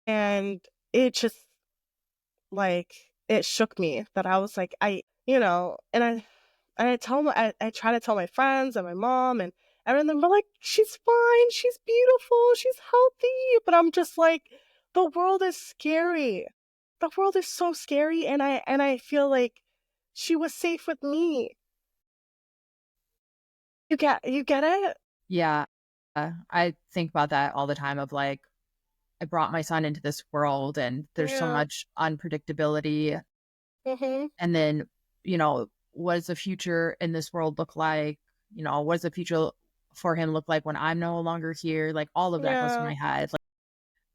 And it just like it shook me that I was like and I tell I try to tell my friends and my mom and everyone we're like she's fine, she's beautiful, she's healthy, but I'm just like the world is scary. The world is so scary and I feel like she was safe with me. You get it? Yeah. I think about that all the time of like, I brought my son into this world and there's so Yeah. much unpredictability. Mhm. And then, you know, what does the future in this world look like? You know, what does the future for him look like when I'm no longer here? Like all of that goes through Yeah. my head. Like,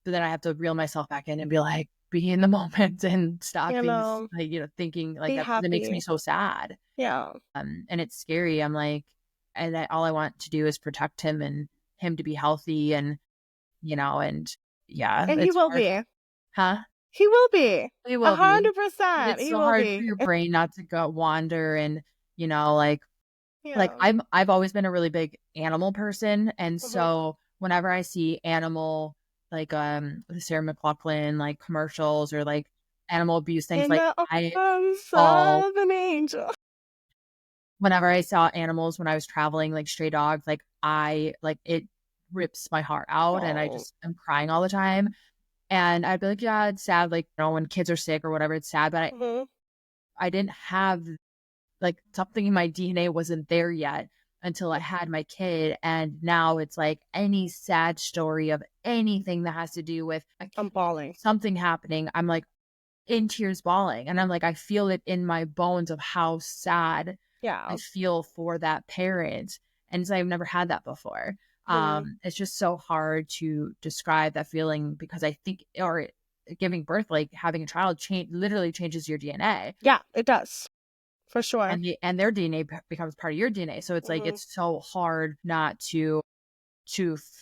but then I have to reel myself back in and be like, be in the moment and stop You being, know, like, you know, thinking like be that because it makes me happy. so sad. Yeah. And it's scary. I'm like, all I want to do is protect him and him to be healthy and, you know, and yeah, And he it's will hard. be. Huh? He will be. He A will be. hundred percent. It's He so will hard for be. your brain not to go wander and, you know, like Yeah. I've always been a really big animal person. And Mhm. so whenever I see animal like the Sarah McLachlan like commercials or like animal abuse things, In like the I arms fall of an angel. whenever I saw animals when I was traveling, like stray dogs, like I like it rips my heart out and I Oh. just am crying all the time. And I'd be like, yeah, it's sad. Like, you know, when kids are sick or whatever, it's sad. But Mhm. I didn't have like something in my DNA wasn't there yet until I had my kid. And now it's like any sad story of anything that has to do with I'm bawling. something happening, I'm like in tears bawling. And I'm like, I feel it in my bones of how sad I Yeah. feel for that parent. And so I've never had that before. Mhm. It's just so hard to describe that feeling because I think, or giving birth, like having a child literally changes your DNA Yeah, it does. For sure. and their DNA becomes part of your DNA. So it's like, Mhm. it's so hard not to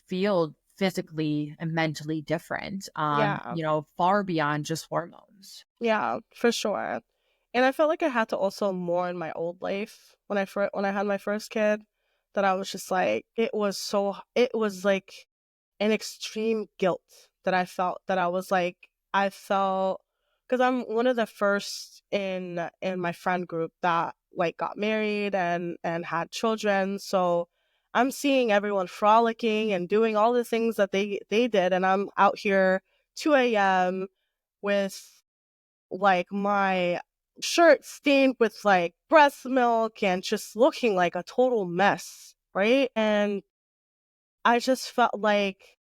feel physically and mentally different, Yeah. far beyond just hormones. Yeah, for sure. And I felt like I had to also mourn my old life when I had my first kid, that I was just like, it was like an extreme guilt that I felt, that I was like, I felt, because I'm one of the first in my friend group that like got married and had children. So I'm seeing everyone frolicking and doing all the things that they did, and I'm out here 2 a.m. with like my shirt stained with like breast milk and just looking like a total mess, right? And I just felt like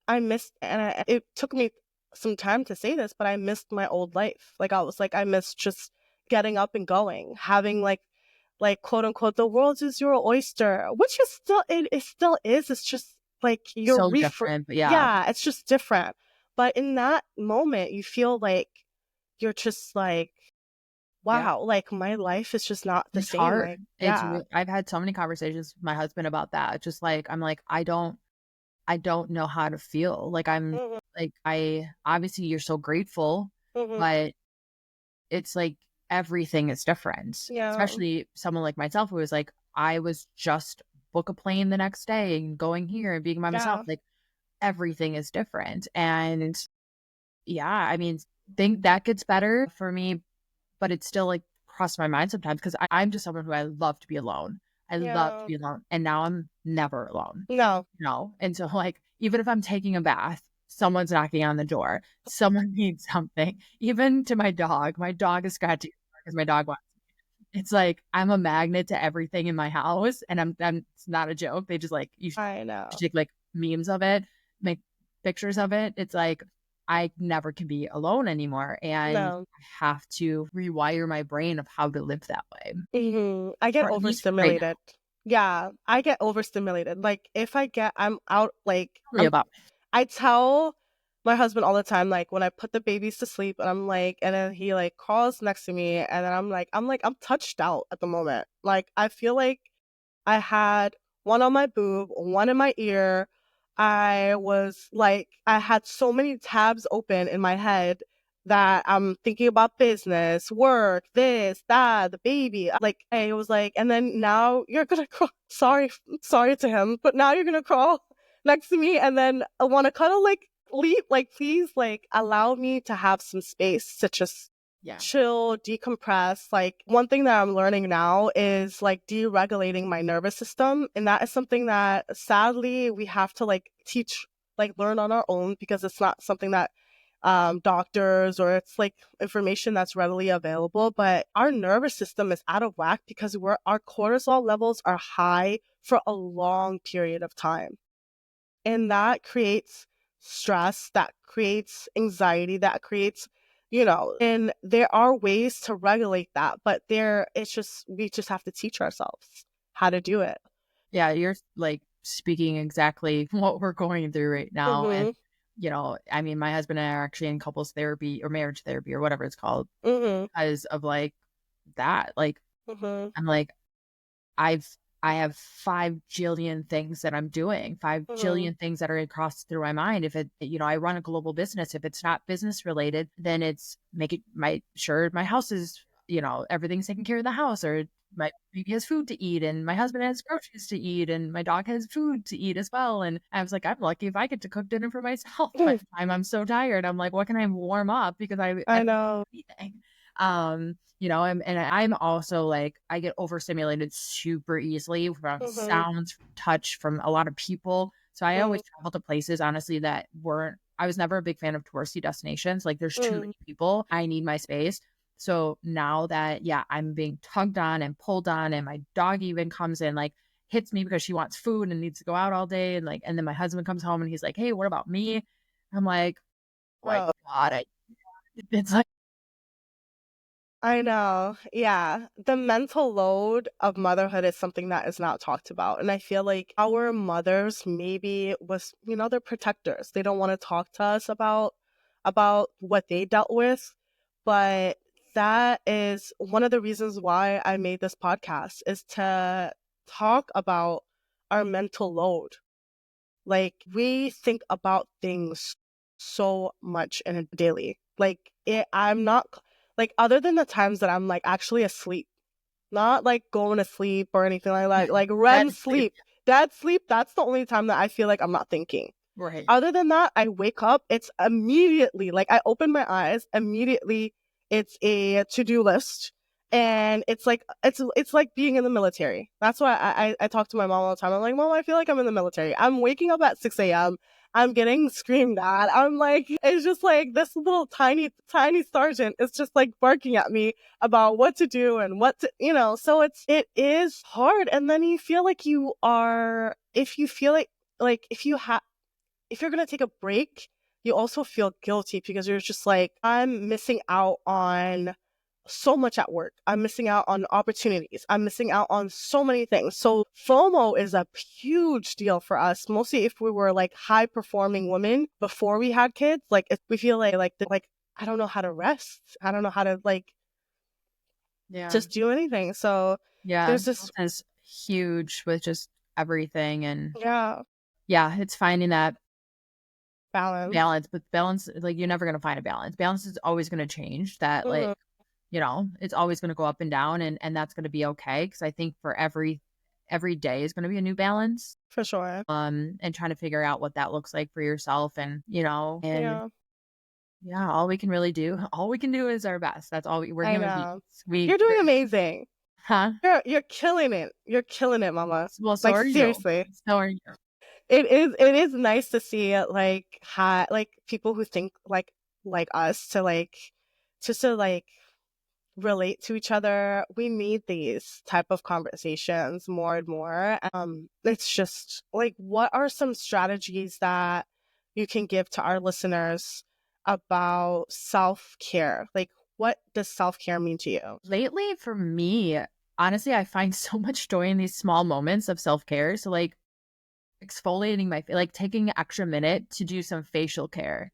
I missed, and it took me some time to say this, but I missed my old life. Like I was like, I missed just getting up and going, having like quote unquote, the world is your oyster, which is still, it still is. It's just like So different, but yeah. yeah, it's just different. But in that moment, you feel like you're just like, Yeah. wow, like my life is just not the It's same. hard. Like, yeah. I've had so many conversations with my husband about that. Just like, I'm like, I don't know how to feel. Like, I'm Hmm. like, I obviously you're so grateful, Hmm. but it's like everything is different. Yeah. Especially someone like myself who was like, I was just book a plane the next day and going here and being by myself. Yeah. Like, everything is different. And yeah, I mean, think that gets better for me, but it's still like crossed my mind sometimes because I'm just someone who I love to be alone. I love to Yeah. be alone. And now I'm never alone. No. No. And so like even if I'm taking a bath, someone's knocking on the door, someone needs something. Even to my dog is scratching because my dog wants. It's like I'm a magnet to everything in my house. And I'm it's not a joke. They just like you should I know. take like memes of it, make pictures of it. It's like I never can be alone anymore. And No. I have to rewire my brain of how to live that way. I get Or at least right now. overstimulated. Yeah, I get overstimulated. Like if I'm out, like Tell me about I tell my husband all the time, like when I put the babies to sleep, and I'm like, and then he like crawls next to me, and then I'm touched out at the moment. Like I feel like I had one on my boob, one in my ear. I had so many tabs open in my head that I'm thinking about business, work, this, that, the baby. Like, I was like, and then now you're gonna crawl. Sorry to him, but now you're gonna crawl next to me, and then I want to cuddle, like, leave, like, please, like, allow me to have some space to just yeah. chill, decompress. Like one thing that I'm learning now is like deregulating my nervous system. And that is something that sadly we have to like learn on our own, because it's not something that doctors, or it's like information that's readily available. But our nervous system is out of whack because our cortisol levels are high for a long period of time. And that creates stress, that creates anxiety, that creates, and there are ways to regulate that, but we just have to teach ourselves how to do it. Yeah, you're like speaking exactly what we're going through right now. And, Mhm. I mean, my husband and I are actually in couples therapy or marriage therapy or whatever it's called Mhm. because of like that. Like, Mhm. I'm like, I've, I have 5 jillion things that I'm doing, five Mhm. jillion things that are across through my mind. If I run a global business. If it's not business related, then it's making sure my house is, everything's taken care of the house, or my baby has food to eat, and my husband has groceries to eat, and my dog has food to eat as well. And I was like, I'm lucky if I get to cook dinner for myself. By the time I'm so tired, I'm like, what can I warm up? Because I I know. anything. And I'm also like, I get overstimulated super easily from Mhm. sounds, from touch, from a lot of people. So I Mhm. always travel to places, honestly, I was never a big fan of touristy destinations. Like, there's too Mhm. many people. I need my space. So now that, yeah, I'm being tugged on and pulled on, and my dog even comes in, like, hits me because she wants food and needs to go out all day. And like, and then my husband comes home and he's like, hey, what about me? I'm like, oh my Oh, God, it's like, I know. Yeah. The mental load of motherhood is something that is not talked about. And I feel like our mothers maybe was, they're protectors. They don't want to talk to us about what they dealt with. But that is one of the reasons why I made this podcast, is to talk about our mental load. Like, we think about things so much in a daily. Like, I'm not, like, other than the times that I'm like actually asleep, not like going to sleep or anything like that REM is sleep. sleep, dead sleep, that's the only time that I feel like I'm not thinking. Right. Other than that, I wake up, it's immediately, like, I open my eyes, immediately it's a to-do list. And it's like being in the military. That's why I talk to my mom all the time. I'm like, Mom, I feel like I'm in the military. I'm waking up at 6 a.m. I'm getting screamed at. I'm like, it's just like this little tiny, tiny sergeant is just like barking at me about what to do and what to, so it is hard. And then you feel like if you feel like if you're going to take a break, you also feel guilty because you're just like, I'm missing out on so much at work. I'm missing out on opportunities. I'm missing out on so many things. So FOMO is a huge deal for us, mostly if we were like high performing women before we had kids. Like, if we feel like I don't know how to rest. I don't know how to like Yeah. just do anything. So Yeah. there's this, That's huge with just everything. And yeah, yeah, it's finding that balance. balance, but balance, like, you're never going to find a balance. Balance is always going to change. That, like, Mhm. it's always going to go up and down, and that's going to be okay. Because I think for every day is going to be a new balance. For sure. And trying to figure out what that looks like for yourself, and Yeah, yeah, all we can do is our best. That's all we're I human beings. know. We You're doing amazing. huh? You're killing it. You're killing it, mama. Well, so Like, are you. seriously. So are you. It is nice to see like like people who think like us to like just to like relate to each other. We need these type of conversations more and more. It's just like, what are some strategies that you can give to our listeners about self-care? Like, what does self-care mean to you? Lately, for me, honestly, I find so much joy in these small moments of self-care. So, like, exfoliating like taking an extra minute to do some facial care,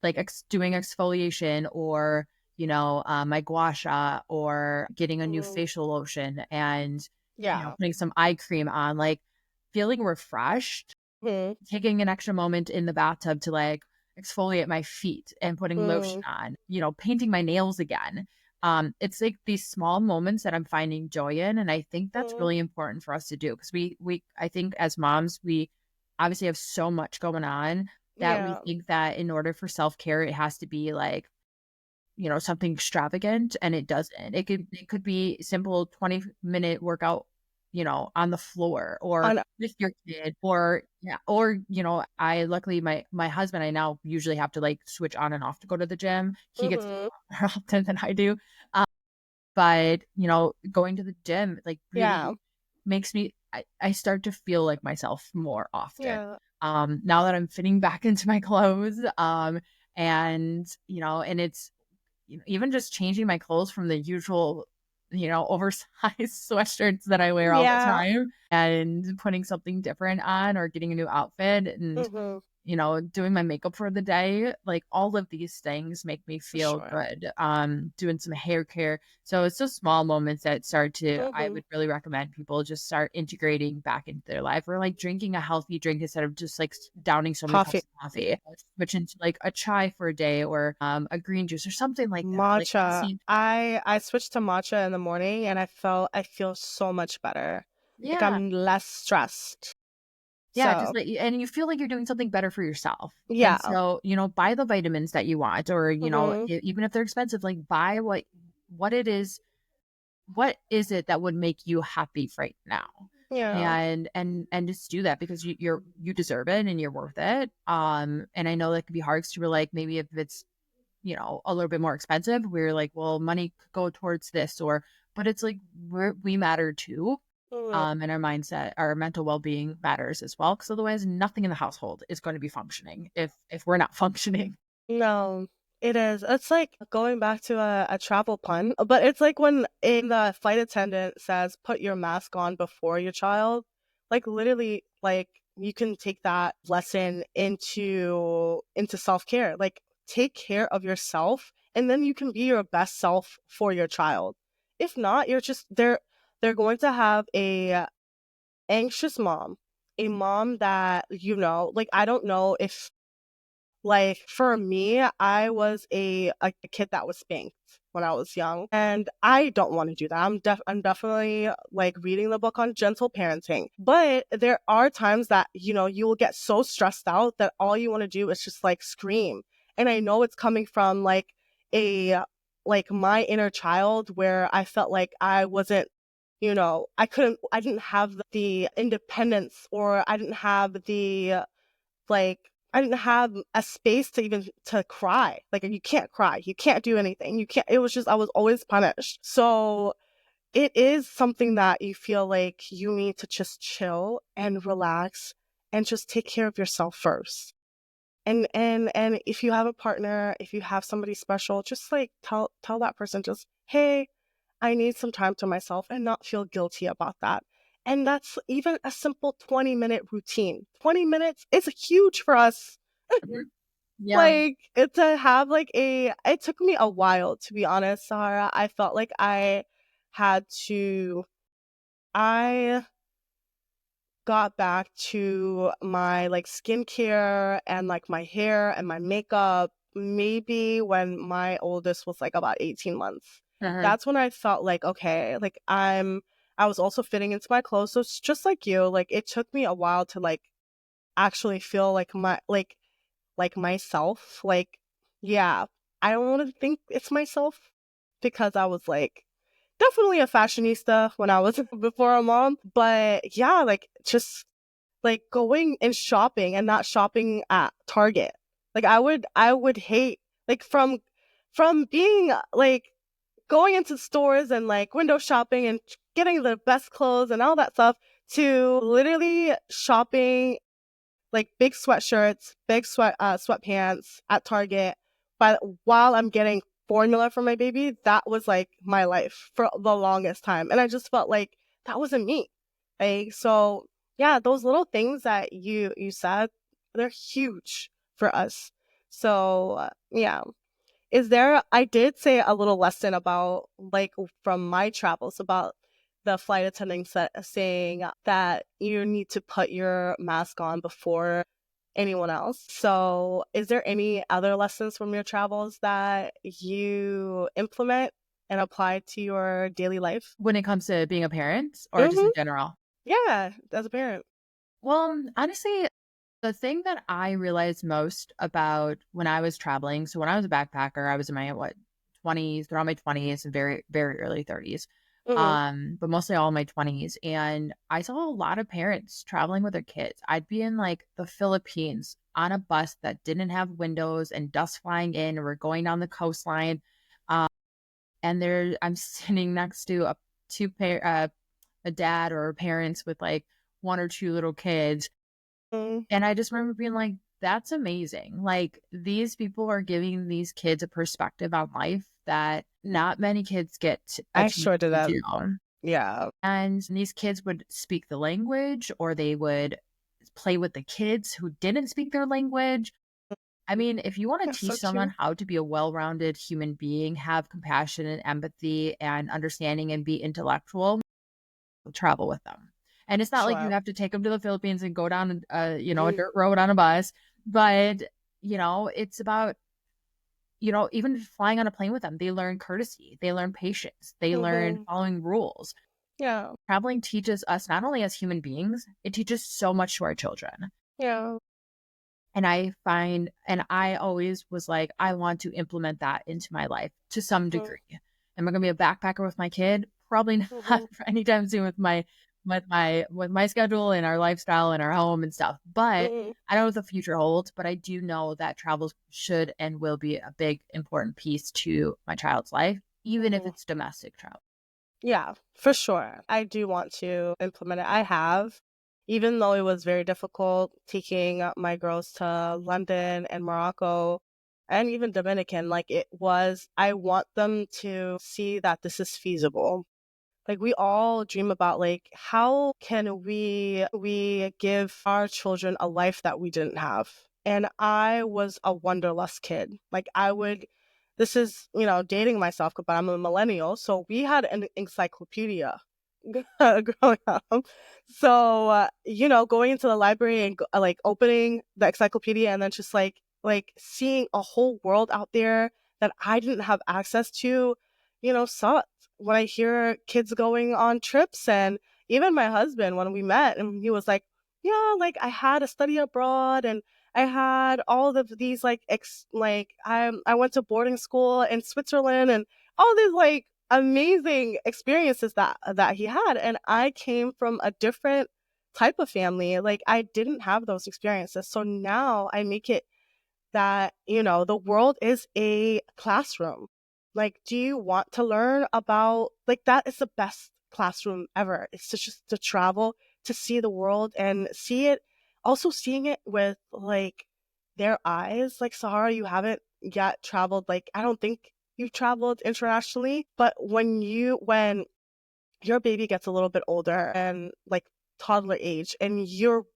like doing exfoliation, or my gua sha, or getting a new Mm, facial lotion, and yeah. putting some eye cream on, like feeling refreshed, Mm, taking an extra moment in the bathtub to like exfoliate my feet and putting lotion mm, on, painting my nails again. It's like these small moments that I'm finding joy in, and I think that's mm, really important for us to do, because we I think as moms, we obviously have so much going on that we yeah. think that in order for self-care it has to be like, something extravagant, and it doesn't. It could be simple 20-minute workout, on the floor, or On with your kid, or yeah, or I luckily, my husband, I now usually have to like switch on and off to go to the gym. He gets to mhm. go more often than I do. But going to the gym like Yeah. really makes me, I start to feel like myself more often. Yeah. Now that I'm fitting back into my clothes, and and it's, even just changing my clothes from the usual, oversized sweatshirts that I wear all the Yeah. time, and putting something different on, or getting a new outfit, and Mhm. doing my makeup for the day. Like, all of these things make me For feel sure. good. Doing some hair care. So it's just small moments that I Mhm. would really recommend people just start integrating back into their life, or like drinking a healthy drink instead of just like downing so many Coffee. cups of coffee. Switch into like a chai for a day, or a green juice or something like that. Like, Matcha. honestly, I switched to matcha in the morning and I feel so much better. Like, yeah. I'm less stressed. Yeah, just So, like, and you feel like you're doing something better for yourself. And yeah. so, buy the vitamins that you want, or, Mhm. even if they're expensive, like, buy what it is, what is it that would make you happy right now? Yeah. And just do that, because you deserve it and you're worth it. And I know that can be hard, because you're like, maybe if it's a little bit more expensive, we're like, well, money could go towards this, but it's like we matter too. Mm. And our mindset, our mental well-being matters as well. Because otherwise nothing in the household is going to be functioning if we're not functioning. No, it is. It's like going back to a travel pun, but it's like when the flight attendant says, put your mask on before your child. Like literally, like you can take that lesson into self-care. Like take care of yourself and then you can be your best self for your child. If not, you're just they're going to have a anxious mom, a mom that, like I don't know if like for me, I was a kid that was spanked when I was young, and I don't want to do that. I'm definitely like reading the book on gentle parenting. But there are times that, you will get so stressed out that all you want to do is just like scream. And I know it's coming from a like my inner child where I felt like I wasn't, I didn't have the independence, or I didn't have the like I didn't have a space to even to cry. Like you can't cry. You can't do anything. You can't, it was just I was always punished. So it is something that you feel like you need to just chill and relax and just take care of yourself first. And if you have a partner, if you have somebody special, just like tell that person just, "Hey, I need some time to myself," and not feel guilty about that. And that's even a simple 20-minute routine. 20 minutes is huge for us. Mhm. Yeah. Like to have it took me a while, to be honest, Sahara. I felt like had to, I got back to my like skincare and like my hair and my makeup maybe when my oldest was like about 18 months. Uh-huh. That's when I felt like, okay, like I was also fitting into my clothes. So it's just like you, like it took me a while to like actually feel like like myself. Like, yeah, I don't want to think it's myself because I was like definitely a fashionista when I was before a mom. But yeah, like just like going and shopping and not shopping at Target. Like I would hate like from being like going into stores and like window shopping and getting the best clothes and all that stuff to literally shopping like big sweatshirts, big sweatpants at Target. But while I'm getting formula for my baby, that was like my life for the longest time, and I just felt like that wasn't me. Like so, yeah, those little things that you said, they're huge for us. So yeah, I did say a little lesson about like from my travels about the flight attendant saying that you need to put your mask on before anyone else. So, is there any other lessons from your travels that you implement and apply to your daily life? When it comes to being a parent or just Mm-hmm. in general? Yeah, as a parent. Well, honestly, the thing that I realized most about when I was traveling, so when I was a backpacker, I was in my 20s, throughout my 20s and very, very early 30s. Mm-hmm. But mostly all my 20s. And I saw a lot of parents traveling with their kids. I'd be in like the Philippines on a bus that didn't have windows and dust flying in, or we're going down the coastline. Um, and there I'm sitting next to a dad or parents with like one or two little kids, Mm-hmm. and I just remember being like, that's amazing. Like, these people are giving these kids a perspective on life that not many kids get a I chance sure did to that. do. Yeah. And these kids would speak the language, or they would play with the kids who didn't speak their language. I mean, if you want to That's so teach someone cute. how to be a well rounded human being, have compassion and empathy and understanding, and be intellectual, travel with them. And it's not like you Sure. have to take them to the Philippines and go down, a dirt road on a bus, but it's about, even flying on a plane with them, they learn courtesy, they learn patience, they learn Mm-hmm. following rules. Yeah. Traveling teaches us not only as human beings, it teaches so much to our children. Yeah. And I always was like, I want to implement that into my life to some Mm-hmm. degree. Am I going to be a backpacker with my kid? Probably not Mm-hmm. anytime soon with my with my schedule and our lifestyle and our home and stuff. But Mhm. I don't know what the future holds, but I do know that travel should and will be a big important piece to my child's life, even if Mhm. it's domestic travel. Yeah, for sure. I do want to implement it. I have, even though it was very difficult taking my girls to London and Morocco and even Dominican, like it was, I want them to see that this is feasible. Like we all dream about like how can we give our children a life that we didn't have. And I was a wanderlust kid. Like I would this is, dating myself, but I'm a millennial, so we had an encyclopedia growing up. So, going into the library and like opening the encyclopedia and then just like seeing a whole world out there that I didn't have access to, sucked. When I hear kids going on trips, and even my husband when we met, and he was like, "Yeah, like I had a study abroad and I had all of these I went to boarding school in Switzerland and all these like amazing experiences that he had, and I came from a different type of family. Like I didn't have those experiences. So now I make it that, the world is a classroom. Like, do you want to learn about, like, that is the best classroom ever. It's just to travel, to see the world and see it, also seeing it with, like, their eyes. Like, Sahara, you haven't yet traveled, like, I don't think you've traveled internationally, but when your baby gets a little bit older and, like, toddler age, and you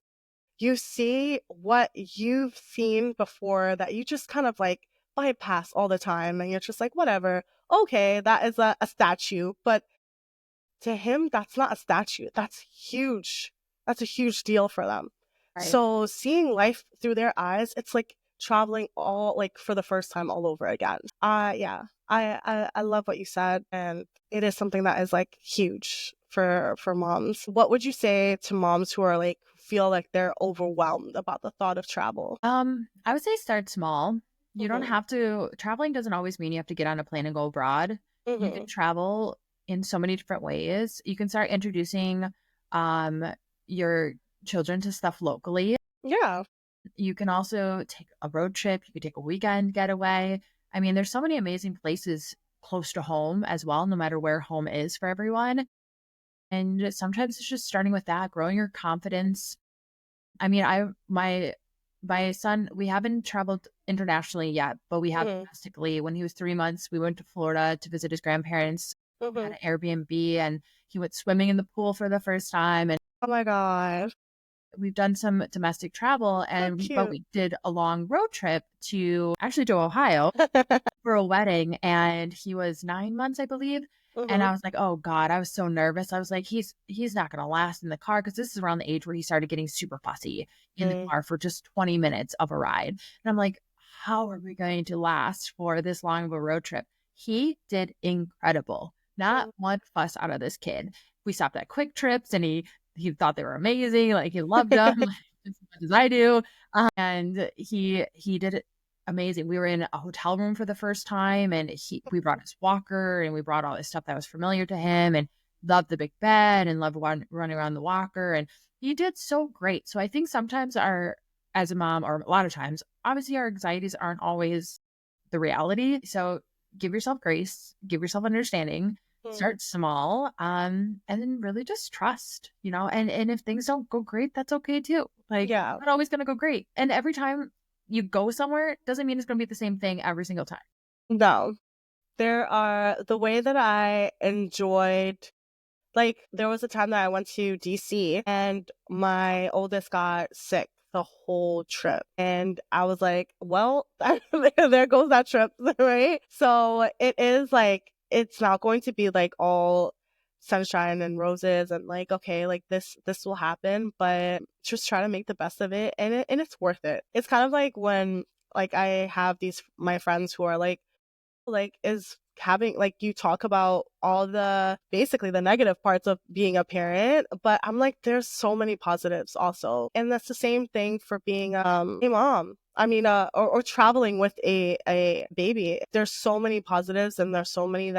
see what you've seen before that you just kind of like bypass all the time, and you're just like, whatever, okay, that is a statue. But to him, that's not a statue. That's huge. That's a huge deal for them. Right. So seeing life through their eyes, it's like traveling all like for the first time all over again. Yeah. I love what you said, and it is something that is like huge for moms. What would you say to moms who are like feel like they're overwhelmed about the thought of travel? I would say start small. You don't Mhm. have to, traveling doesn't always mean you have to get on a plane and go abroad. You can Mhm. travel in so many different ways. You can start introducing um your children to stuff locally. Yeah. You can also take a road trip, you could take a weekend getaway. I mean, there's so many amazing places close to home as well, no matter where home is for everyone. And sometimes it's just starting with that, growing your confidence. I mean, my son, we haven't traveled internationally yet, but we have Mhm. domestically. When he was 3 months, we went to Florida to visit his grandparents at Mhm. an Airbnb, and he went swimming in the pool for the first time. And Oh my god. we've done some domestic travel, So but cute. we did a long road trip to actually to Ohio for a wedding, and he was 9 months, I believe. And Mhm. I was like, oh God, I was so nervous. I was like, he's not gonna last in the car, because this is around the age where he started getting super fussy in the Mm. car for just 20 minutes of a ride. And I'm like, how are we going to last for this long of a road trip? He did incredible. Not Mm. one fuss out of this kid. We stopped at Quick Trips, and he thought they were amazing. Like he loved them as much as I do. And he did it amazing. We were in a hotel room for the first time, and we brought his walker, and we brought all this stuff that was familiar to him, and loved the big bed and loved running around the walker, and he did so great. So I think sometimes as a mom, or a lot of times, obviously our anxieties aren't always the reality. So give yourself grace, give yourself understanding, Mm. start small, and then really just trust, and if things don't go great, that's okay too. Like, Yeah. not always going to go great. And every time you go somewhere doesn't mean it's going to be the same thing every single time. No. There are the way that I enjoyed, like, there was a time that I went to DC and my oldest got sick the whole trip. And I was like, well, there goes that trip, right? So it is like, it's not going to be like all sunshine and roses and like, okay, like this will happen, but just try to make the best of it, and it's worth it. It's kind of like when like I have these my friends who are like is having like you talk about all the basically the negative parts of being a parent, but I'm like there's so many positives also, and that's the same thing for being a mom. I mean or traveling with a baby. There's so many positives, and there's so many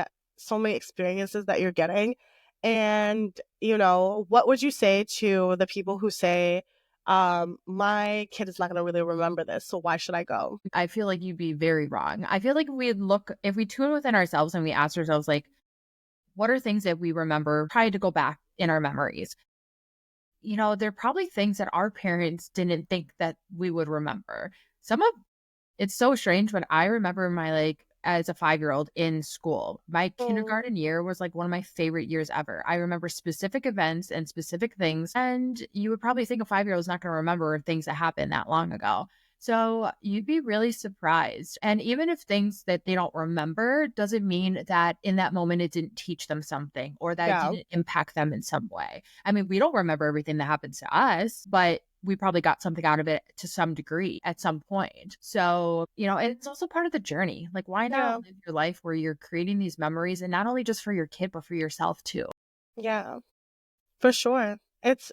experiences that you're getting, And, you know, what would you say to the people who say, my kid is not going to really remember this, so why should I go? I feel like you'd be very wrong. I feel like if we tune within ourselves and we ask ourselves, like, what are things that we remember, try to go back in our memories? You know, there are probably things that our parents didn't think that we would remember. Some of It's so strange when I remember my, like, as a 5-year-old in school, my Mm, kindergarten year was like one of my favorite years ever. I remember specific events and specific things, and you would probably think a 5-year-old is not going to remember things that happened that long ago. So you'd be really surprised. And even if things that they don't remember doesn't mean that in that moment it didn't teach them something or that it yeah, didn't impact them in some way. I mean, we don't remember everything that happens to us, but we probably got something out of it to some degree at some point. So, you know, it's also part of the journey. Like, why yeah, not live your life where you're creating these memories and not only just for your kid, but for yourself too? yeah, for sure. It's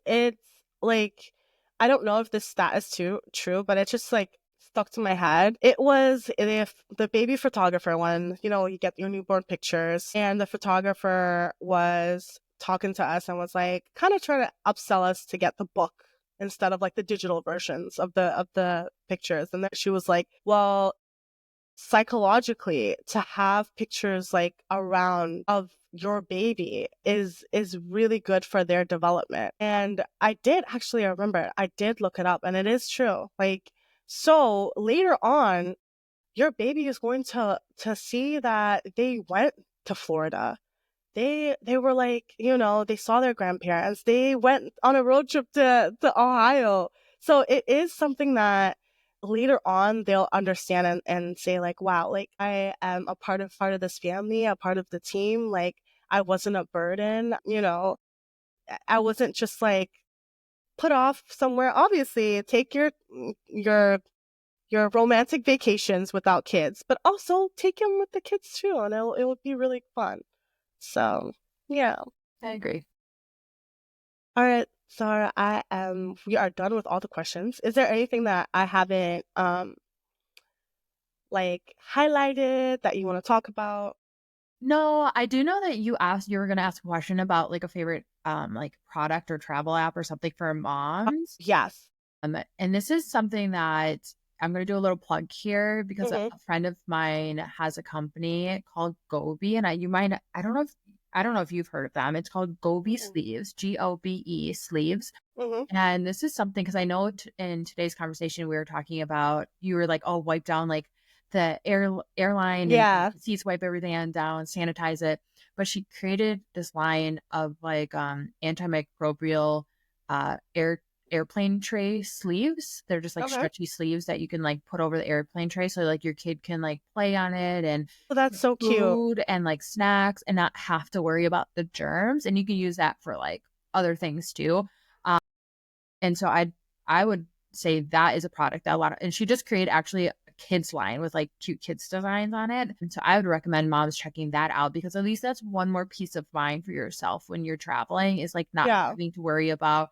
like, I don't know if this stat is true, but it just like stuck to my head. It was if the baby photographer one, you know, you get your newborn pictures, and the photographer was talking to us and was like kind of trying to upsell us to get the book instead of like the digital versions of the pictures. And then she was like, well, psychologically, to have pictures like around of your baby is really good for their development. And I did actually, I remember, I did look it up, and it is true. Like, so later on, your baby is going to see that they went to Florida. They were like, you know, they saw their grandparents. They went on a road trip to Ohio. So it is something that later on they'll understand and say like, wow, like I am a part of this family, a part of the team. Like I wasn't a burden, you know. I wasn't just like put off somewhere. Obviously, take your your romantic vacations without kids, but also take them with the kids too, and it would be really fun. So, yeah. I agree. All right, Sarah, we are done with all the questions. Is there anything that I haven't like highlighted that you want to talk about? No, I do know that you were going to ask a question about like a favorite like product or travel app or something for moms. Yes. And this is something that I'm going to do a little plug here because a Mm-hmm. friend of mine has a company called Gobi, and I don't know if you've heard of them. It's called Gobi Sleeves, Gobe Sleeves. Mm-hmm. And this is something because I know in today's conversation we were talking about you were like, oh, wipe down like the airline and Yeah. seats, wipe everything down, sanitize it. But she created this line of like antimicrobial airplane tray sleeves. They're just like Okay. stretchy sleeves that you can like put over the airplane tray so like your kid can like play on it and Well, that's so cute. food and like snacks and not have to worry about the germs. And you can use that for like other things too. Um, and so I would say that is a product that and she just created actually a kids line with like cute kids designs on it. And so I would recommend moms checking that out because at least that's one more peace of mind for yourself when you're traveling is like not Yeah. having to worry about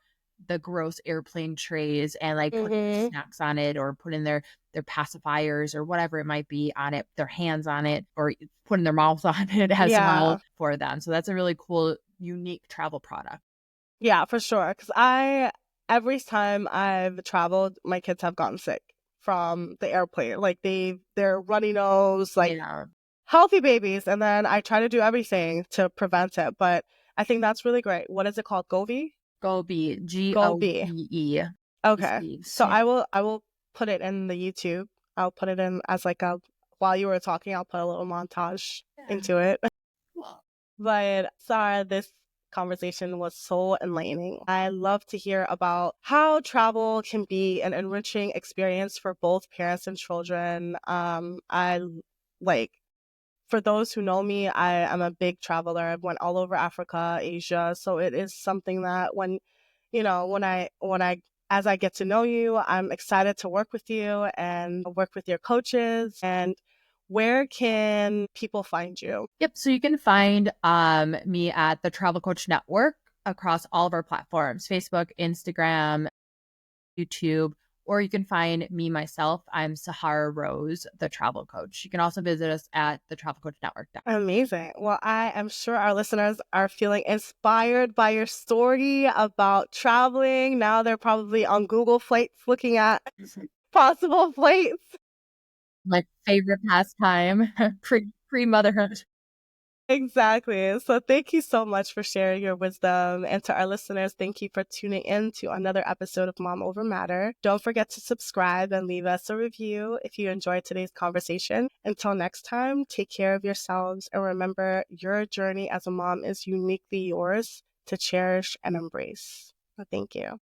the gross airplane trays and like putting their Mm-hmm. snacks on it or putting their pacifiers or whatever it might be on it, their hands on it or putting their mouth on it as well Yeah. for them. So that's a really cool, unique travel product. Yeah, for sure. Because every time I've traveled, my kids have gotten sick from the airplane. Like they're runny nose, like Yeah. healthy babies, and then I try to do everything to prevent it. But I think that's really great. What is it called? Govi? Gobe, Gobi. Gobe, Okay. sleeves. So Yeah. I will put it in the YouTube. I'll put it in as like a while you were talking, I'll put a little montage Yeah. into it. But Sarah, this conversation was so enlightening. I love to hear about how travel can be an enriching experience for both parents and children. I like for those who know me, I am a big traveler. I've went all over Africa, Asia, so it is something that when you know when I as I get to know you, I'm excited to work with you and work with your coaches. And where can people find you? Yep. So you can find me at the Travel Coach Network across all of our platforms: Facebook, Instagram, YouTube. Or you can find me, myself. I'm Sahara Rose, the travel coach. You can also visit us at thetravelcoachnetwork.com. Amazing. Well, I am sure our listeners are feeling inspired by your story about traveling. Now they're probably on Google Flights looking at possible flights. My favorite pastime, pre-motherhood. Exactly. So thank you so much for sharing your wisdom. And to our listeners, thank you for tuning in to another episode of Mom Over Matter. Don't forget to subscribe and leave us a review if you enjoyed today's conversation. Until next time, take care of yourselves and remember your journey as a mom is uniquely yours to cherish and embrace. Thank you.